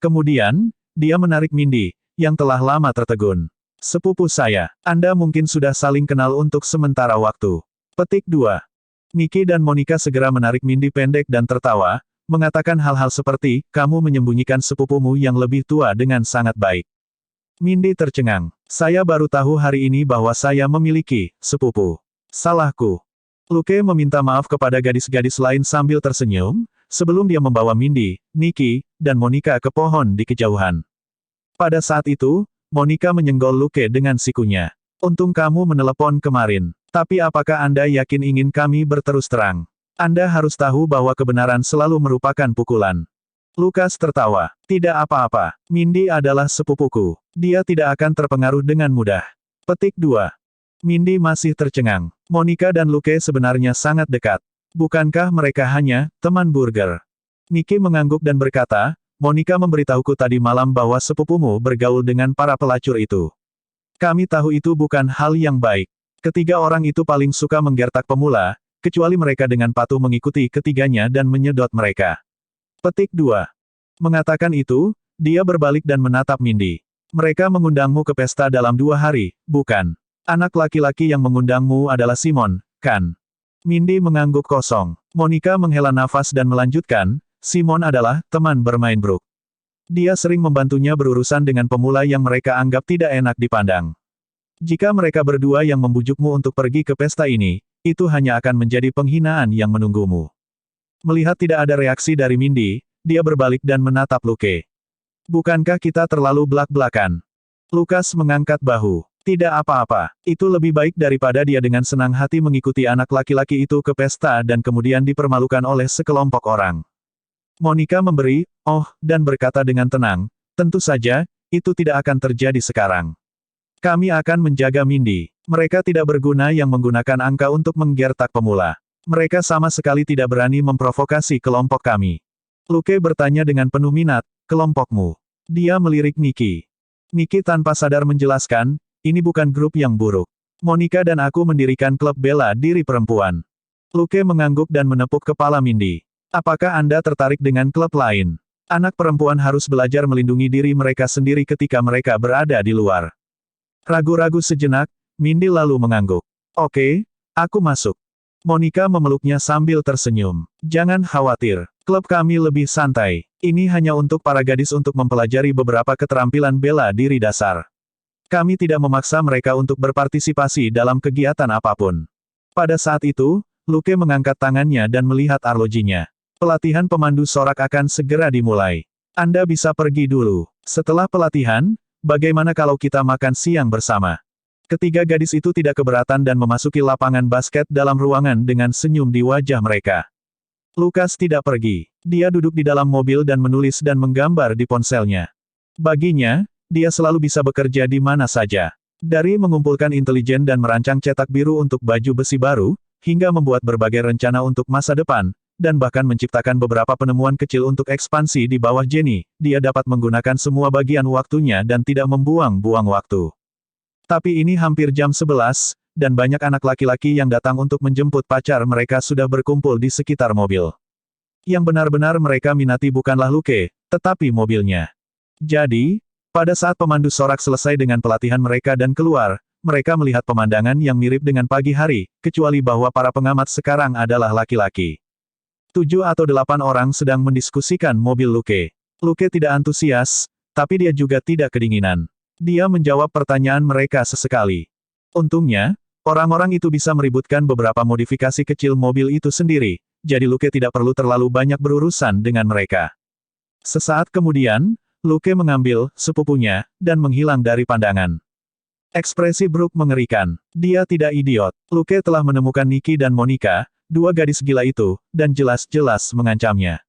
Kemudian, dia menarik Mindy, yang telah lama tertegun. Sepupu saya, Anda mungkin sudah saling kenal untuk sementara waktu. Petik 2. Nikki dan Monica segera menarik Mindy pendek dan tertawa, mengatakan hal-hal seperti, kamu menyembunyikan sepupumu yang lebih tua dengan sangat baik. Mindy tercengang. Saya baru tahu hari ini bahwa saya memiliki sepupu. Salahku. Luke meminta maaf kepada gadis-gadis lain sambil tersenyum, sebelum dia membawa Mindy, Nikki, dan Monica ke pohon di kejauhan. Pada saat itu, Monica menyenggol Luke dengan sikunya. Untung kamu menelepon kemarin. Tapi apakah Anda yakin ingin kami berterus terang? Anda harus tahu bahwa kebenaran selalu merupakan pukulan. Lukas tertawa. Tidak apa-apa. Mindy adalah sepupuku. Dia tidak akan terpengaruh dengan mudah. Petik 2. Mindy masih tercengang. Monica dan Luke sebenarnya sangat dekat. Bukankah mereka hanya teman burger? Nikki mengangguk dan berkata, Monica memberitahuku tadi malam bahwa sepupumu bergaul dengan para pelacur itu. Kami tahu itu bukan hal yang baik. Ketiga orang itu paling suka menggertak pemula, kecuali mereka dengan patuh mengikuti ketiganya dan menyedot mereka. Petik 2. Mengatakan itu, dia berbalik dan menatap Mindy. Mereka mengundangmu ke pesta dalam 2 hari, bukan? Anak laki-laki yang mengundangmu adalah Simon, kan? Mindy mengangguk kosong. Monica menghela nafas dan melanjutkan, Simon adalah teman bermain Brooke. Dia sering membantunya berurusan dengan pemula yang mereka anggap tidak enak dipandang. Jika mereka berdua yang membujukmu untuk pergi ke pesta ini, itu hanya akan menjadi penghinaan yang menunggumu. Melihat tidak ada reaksi dari Mindy, dia berbalik dan menatap Luke. Bukankah kita terlalu belak-belakan? Lukas mengangkat bahu. Tidak apa-apa, itu lebih baik daripada dia dengan senang hati mengikuti anak laki-laki itu ke pesta dan kemudian dipermalukan oleh sekelompok orang. Monica memberi, dan berkata dengan tenang, tentu saja, itu tidak akan terjadi sekarang. Kami akan menjaga Mindy. Mereka tidak berguna yang menggunakan angka untuk menggertak pemula. Mereka sama sekali tidak berani memprovokasi kelompok kami. Luke bertanya dengan penuh minat, kelompokmu. Dia melirik Nikki. Nikki tanpa sadar menjelaskan, ini bukan grup yang buruk. Monica dan aku mendirikan klub bela diri perempuan. Luke mengangguk dan menepuk kepala Mindy. Apakah Anda tertarik dengan klub lain? Anak perempuan harus belajar melindungi diri mereka sendiri ketika mereka berada di luar. Ragu-ragu sejenak, Mindy lalu mengangguk. Oke, aku masuk. Monica memeluknya sambil tersenyum. Jangan khawatir, klub kami lebih santai. Ini hanya untuk para gadis untuk mempelajari beberapa keterampilan bela diri dasar. Kami tidak memaksa mereka untuk berpartisipasi dalam kegiatan apapun. Pada saat itu, Luke mengangkat tangannya dan melihat arlojinya. Pelatihan pemandu sorak akan segera dimulai. Anda bisa pergi dulu. Setelah pelatihan, bagaimana kalau kita makan siang bersama? Ketiga gadis itu tidak keberatan dan memasuki lapangan basket dalam ruangan dengan senyum di wajah mereka. Lukas tidak pergi. Dia duduk di dalam mobil dan menulis dan menggambar di ponselnya. Baginya, dia selalu bisa bekerja di mana saja. Dari mengumpulkan intelijen dan merancang cetak biru untuk baju besi baru, hingga membuat berbagai rencana untuk masa depan, dan bahkan menciptakan beberapa penemuan kecil untuk ekspansi di bawah Jenny, dia dapat menggunakan semua bagian waktunya dan tidak membuang-buang waktu. Tapi ini hampir jam 11, dan banyak anak laki-laki yang datang untuk menjemput pacar mereka sudah berkumpul di sekitar mobil. Yang benar-benar mereka minati bukanlah Luke, tetapi mobilnya. Jadi, pada saat pemandu sorak selesai dengan pelatihan mereka dan keluar, mereka melihat pemandangan yang mirip dengan pagi hari, kecuali bahwa para pengamat sekarang adalah laki-laki. 7 atau 8 orang sedang mendiskusikan mobil Luke. Luke tidak antusias, tapi dia juga tidak kedinginan. Dia menjawab pertanyaan mereka sesekali. Untungnya, orang-orang itu bisa meributkan beberapa modifikasi kecil mobil itu sendiri, jadi Luke tidak perlu terlalu banyak berurusan dengan mereka. Sesaat kemudian, Luke mengambil sepupunya dan menghilang dari pandangan. Ekspresi Brooke mengerikan. Dia tidak idiot. Luke telah menemukan Nikki dan Monica, dua gadis gila itu, dan jelas-jelas mengancamnya.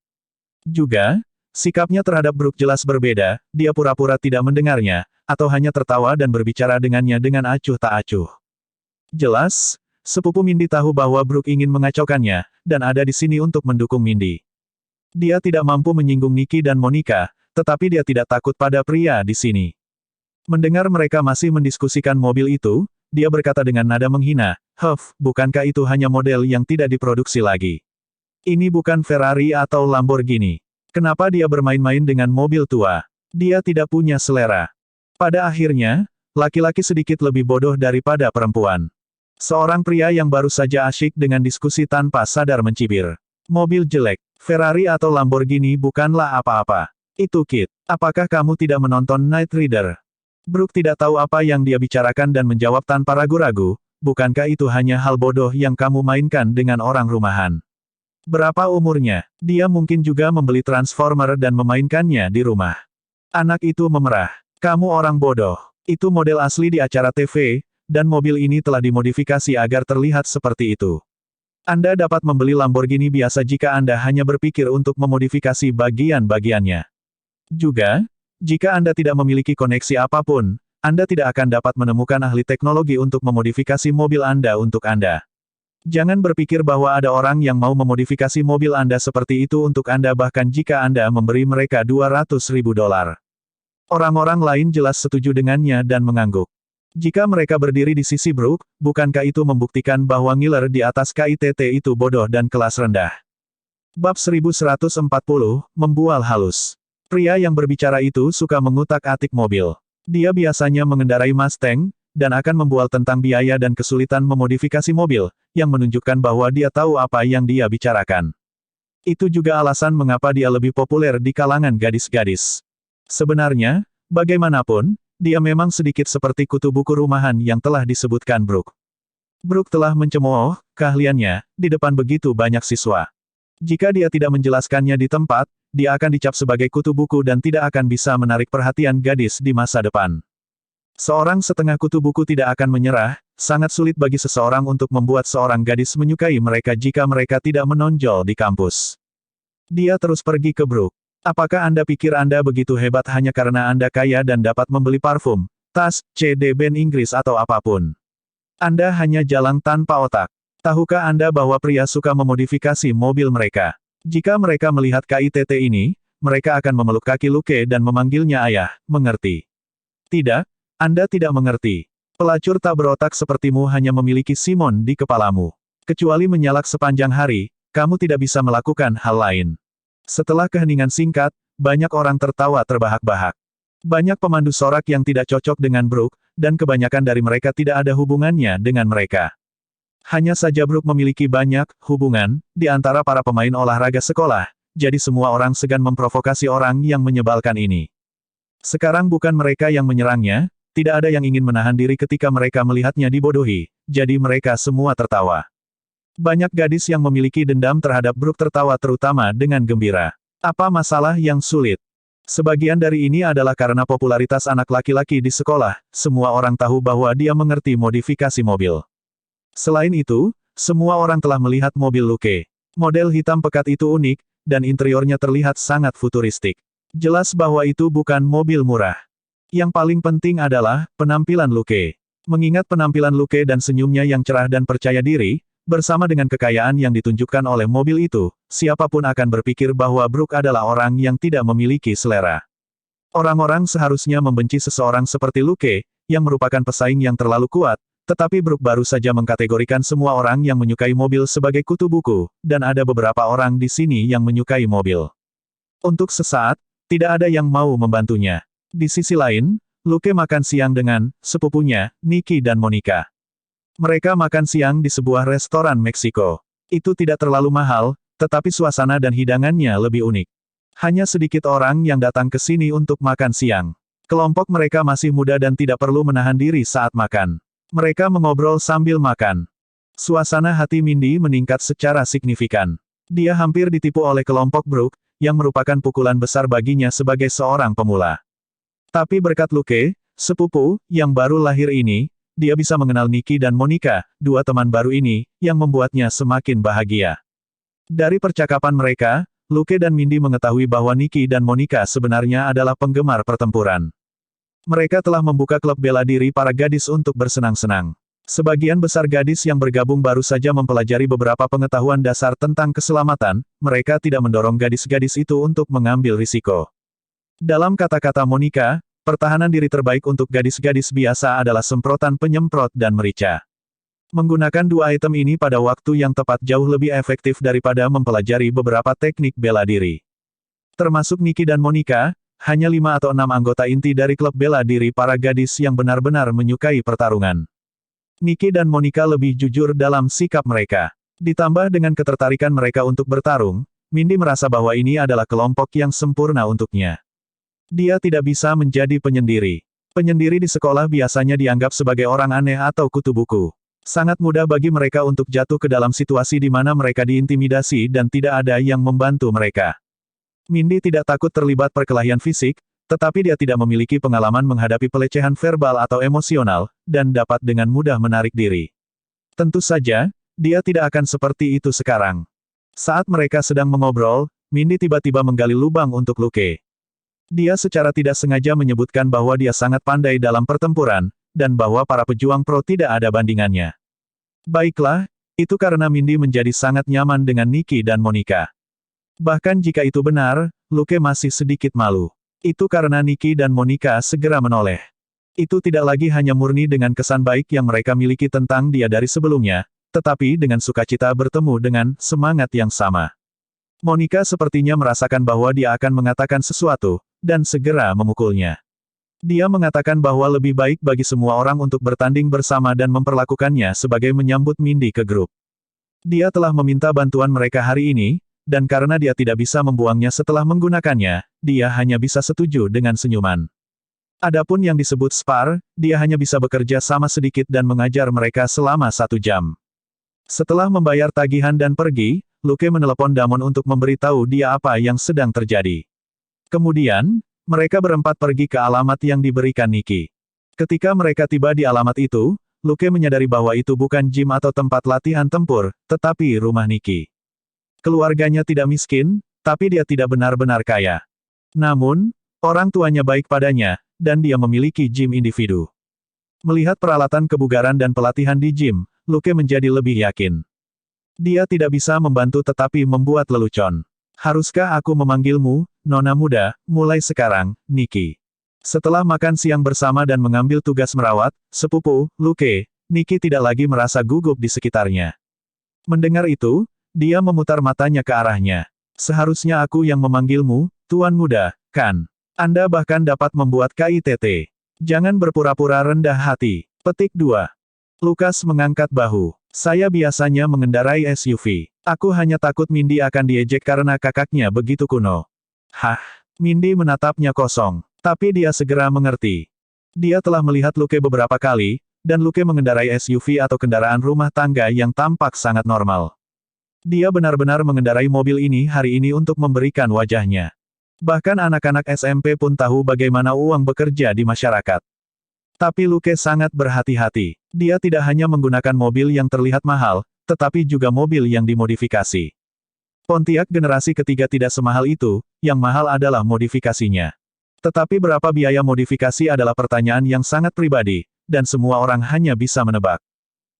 Juga, sikapnya terhadap Brooke jelas berbeda, dia pura-pura tidak mendengarnya, atau hanya tertawa dan berbicara dengannya dengan acuh tak acuh. Jelas, Sepupu Mindy tahu bahwa Brooke ingin mengacaukannya, dan ada di sini untuk mendukung Mindy. Dia tidak mampu menyinggung Nicky dan Monica, tetapi dia tidak takut pada pria di sini. Mendengar mereka masih mendiskusikan mobil itu, dia berkata dengan nada menghina, "Huff, bukankah itu hanya model yang tidak diproduksi lagi? Ini bukan Ferrari atau Lamborghini. Kenapa dia bermain-main dengan mobil tua? Dia tidak punya selera." Pada akhirnya, laki-laki sedikit lebih bodoh daripada perempuan. Seorang pria yang baru saja asyik dengan diskusi tanpa sadar mencibir. Mobil jelek, Ferrari atau Lamborghini bukanlah apa-apa. Itu Kit. Apakah kamu tidak menonton Knight Rider? Brooke tidak tahu apa yang dia bicarakan dan menjawab tanpa ragu-ragu, bukankah itu hanya hal bodoh yang kamu mainkan dengan orang rumahan? Berapa umurnya? Dia mungkin juga membeli Transformer dan memainkannya di rumah. Anak itu memerah. Kamu orang bodoh. Itu model asli di acara TV, dan mobil ini telah dimodifikasi agar terlihat seperti itu. Anda dapat membeli Lamborghini biasa jika Anda hanya berpikir untuk memodifikasi bagian-bagiannya. Juga, jika Anda tidak memiliki koneksi apapun, Anda tidak akan dapat menemukan ahli teknologi untuk memodifikasi mobil Anda untuk Anda. Jangan berpikir bahwa ada orang yang mau memodifikasi mobil Anda seperti itu untuk Anda bahkan jika Anda memberi mereka $200.000. Orang-orang lain jelas setuju dengannya dan mengangguk. Jika mereka berdiri di sisi Brooke, bukankah itu membuktikan bahwa ngiler di atas KITT itu bodoh dan kelas rendah? Bab 1140, Membual Halus. Pria yang berbicara itu suka mengutak-atik mobil. Dia biasanya mengendarai Mustang, dan akan membual tentang biaya dan kesulitan memodifikasi mobil, yang menunjukkan bahwa dia tahu apa yang dia bicarakan. Itu juga alasan mengapa dia lebih populer di kalangan gadis-gadis. Sebenarnya, bagaimanapun, dia memang sedikit seperti kutu buku rumahan yang telah disebutkan Brooke. Brooke telah mencemooh keahliannya di depan begitu banyak siswa. Jika dia tidak menjelaskannya di tempat, dia akan dicap sebagai kutu buku dan tidak akan bisa menarik perhatian gadis di masa depan. Seorang setengah kutu buku tidak akan menyerah, sangat sulit bagi seseorang untuk membuat seorang gadis menyukai mereka jika mereka tidak menonjol di kampus. Dia terus pergi ke Brooke. Apakah Anda pikir Anda begitu hebat hanya karena Anda kaya dan dapat membeli parfum, tas, CD band Inggris atau apapun? Anda hanya jalan tanpa otak. Tahukah Anda bahwa pria suka memodifikasi mobil mereka? Jika mereka melihat KITT ini, mereka akan memeluk kaki Luke dan memanggilnya ayah, mengerti? Tidak, Anda tidak mengerti. Pelacur tak berotak sepertimu hanya memiliki Simon di kepalamu. Kecuali menyalak sepanjang hari, kamu tidak bisa melakukan hal lain. Setelah keheningan singkat, banyak orang tertawa terbahak-bahak. Banyak pemandu sorak yang tidak cocok dengan Brooke, dan kebanyakan dari mereka tidak ada hubungannya dengan mereka. Hanya saja Brooke memiliki banyak hubungan di antara para pemain olahraga sekolah, jadi semua orang segan memprovokasi orang yang menyebalkan ini. Sekarang bukan mereka yang menyerangnya, tidak ada yang ingin menahan diri ketika mereka melihatnya dibodohi, jadi mereka semua tertawa. Banyak gadis yang memiliki dendam terhadap Brooke tertawa terutama dengan gembira. Apa masalah yang sulit? Sebagian dari ini adalah karena popularitas anak laki-laki di sekolah, semua orang tahu bahwa dia mengerti modifikasi mobil. Selain itu, semua orang telah melihat mobil Luke. Model hitam pekat itu unik, dan interiornya terlihat sangat futuristik. Jelas bahwa itu bukan mobil murah. Yang paling penting adalah penampilan Luke. Mengingat penampilan Luke dan senyumnya yang cerah dan percaya diri, bersama dengan kekayaan yang ditunjukkan oleh mobil itu, siapapun akan berpikir bahwa Brooke adalah orang yang tidak memiliki selera. Orang-orang seharusnya membenci seseorang seperti Luke, yang merupakan pesaing yang terlalu kuat, tetapi Brooke baru saja mengkategorikan semua orang yang menyukai mobil sebagai kutu buku, dan ada beberapa orang di sini yang menyukai mobil. Untuk sesaat, tidak ada yang mau membantunya. Di sisi lain, Luke makan siang dengan sepupunya, Nicky dan Monica. Mereka makan siang di sebuah restoran Meksiko. Itu tidak terlalu mahal, tetapi suasana dan hidangannya lebih unik. Hanya sedikit orang yang datang ke sini untuk makan siang. Kelompok mereka masih muda dan tidak perlu menahan diri saat makan. Mereka mengobrol sambil makan. Suasana hati Mindy meningkat secara signifikan. Dia hampir ditipu oleh kelompok Brooke, yang merupakan pukulan besar baginya sebagai seorang pemula. Tapi berkat Luke, sepupu, yang baru lahir ini, dia bisa mengenal Nicky dan Monica, dua teman baru ini, yang membuatnya semakin bahagia. Dari percakapan mereka, Luke dan Mindy mengetahui bahwa Nicky dan Monica sebenarnya adalah penggemar pertempuran. Mereka telah membuka klub bela diri para gadis untuk bersenang-senang. Sebagian besar gadis yang bergabung baru saja mempelajari beberapa pengetahuan dasar tentang keselamatan, mereka tidak mendorong gadis-gadis itu untuk mengambil risiko. Dalam kata-kata Monica, pertahanan diri terbaik untuk gadis-gadis biasa adalah semprotan penyemprot dan merica. Menggunakan dua item ini pada waktu yang tepat jauh lebih efektif daripada mempelajari beberapa teknik bela diri. Termasuk Nikki dan Monica, hanya 5 atau 6 anggota inti dari klub bela diri para gadis yang benar-benar menyukai pertarungan. Nikki dan Monica lebih jujur dalam sikap mereka. Ditambah dengan ketertarikan mereka untuk bertarung, Mindy merasa bahwa ini adalah kelompok yang sempurna untuknya. Dia tidak bisa menjadi penyendiri. Penyendiri di sekolah biasanya dianggap sebagai orang aneh atau kutu buku. Sangat mudah bagi mereka untuk jatuh ke dalam situasi di mana mereka diintimidasi dan tidak ada yang membantu mereka. Mindy tidak takut terlibat perkelahian fisik, tetapi dia tidak memiliki pengalaman menghadapi pelecehan verbal atau emosional, dan dapat dengan mudah menarik diri. Tentu saja, dia tidak akan seperti itu sekarang. Saat mereka sedang mengobrol, Mindy tiba-tiba menggali lubang untuk Luke. Dia secara tidak sengaja menyebutkan bahwa dia sangat pandai dalam pertempuran, dan bahwa para pejuang pro tidak ada bandingannya. Baiklah, itu karena Mindy menjadi sangat nyaman dengan Nikki dan Monica. Bahkan jika itu benar, Luke masih sedikit malu. Itu karena Nikki dan Monica segera menoleh. Itu tidak lagi hanya murni dengan kesan baik yang mereka miliki tentang dia dari sebelumnya, tetapi dengan sukacita bertemu dengan semangat yang sama. Monica sepertinya merasakan bahwa dia akan mengatakan sesuatu, dan segera memukulnya. Dia mengatakan bahwa lebih baik bagi semua orang untuk bertanding bersama dan memperlakukannya sebagai menyambut Mindy ke grup. Dia telah meminta bantuan mereka hari ini, dan karena dia tidak bisa membuangnya setelah menggunakannya, dia hanya bisa setuju dengan senyuman. Adapun yang disebut spar, dia hanya bisa bekerja sama sedikit dan mengajar mereka selama 1 jam. Setelah membayar tagihan dan pergi, Luke menelepon Damon untuk memberitahu dia apa yang sedang terjadi. Kemudian, mereka berempat pergi ke alamat yang diberikan Nikki. Ketika mereka tiba di alamat itu, Luke menyadari bahwa itu bukan gym atau tempat latihan tempur, tetapi rumah Nikki. Keluarganya tidak miskin, tapi dia tidak benar-benar kaya. Namun, orang tuanya baik padanya, dan dia memiliki gym individu. Melihat peralatan kebugaran dan pelatihan di gym, Luke menjadi lebih yakin. Dia tidak bisa membantu tetapi membuat lelucon. Haruskah aku memanggilmu, Nona muda, mulai sekarang, Nikki? Setelah makan siang bersama dan mengambil tugas merawat, sepupu, Luke, Nikki tidak lagi merasa gugup di sekitarnya. Mendengar itu, dia memutar matanya ke arahnya. Seharusnya aku yang memanggilmu, Tuan Muda, kan? Anda bahkan dapat membuat KITT. Jangan berpura-pura rendah hati. Petik 2. Lukas mengangkat bahu. Saya biasanya mengendarai SUV. Aku hanya takut Mindy akan diejek karena kakaknya begitu kuno. Hah? Mindy menatapnya kosong. Tapi dia segera mengerti. Dia telah melihat Luke beberapa kali, dan Luke mengendarai SUV atau kendaraan rumah tangga yang tampak sangat normal. Dia benar-benar mengendarai mobil ini hari ini untuk memberikan wajahnya. Bahkan anak-anak SMP pun tahu bagaimana uang bekerja di masyarakat. Tapi Luke sangat berhati-hati. Dia tidak hanya menggunakan mobil yang terlihat mahal, tetapi juga mobil yang dimodifikasi. Pontiac generasi ketiga tidak semahal itu, yang mahal adalah modifikasinya. Tetapi berapa biaya modifikasi adalah pertanyaan yang sangat pribadi, dan semua orang hanya bisa menebak.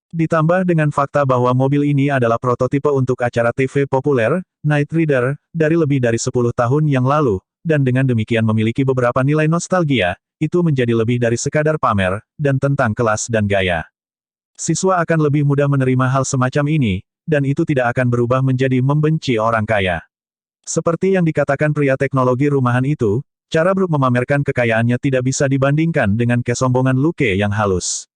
Ditambah dengan fakta bahwa mobil ini adalah prototipe untuk acara TV populer, Knight Rider, dari lebih dari 10 tahun yang lalu, dan dengan demikian memiliki beberapa nilai nostalgia, itu menjadi lebih dari sekadar pamer, dan tentang kelas dan gaya. Siswa akan lebih mudah menerima hal semacam ini, dan itu tidak akan berubah menjadi membenci orang kaya. Seperti yang dikatakan pria teknologi rumahan itu, cara Brooke memamerkan kekayaannya tidak bisa dibandingkan dengan kesombongan Luke yang halus.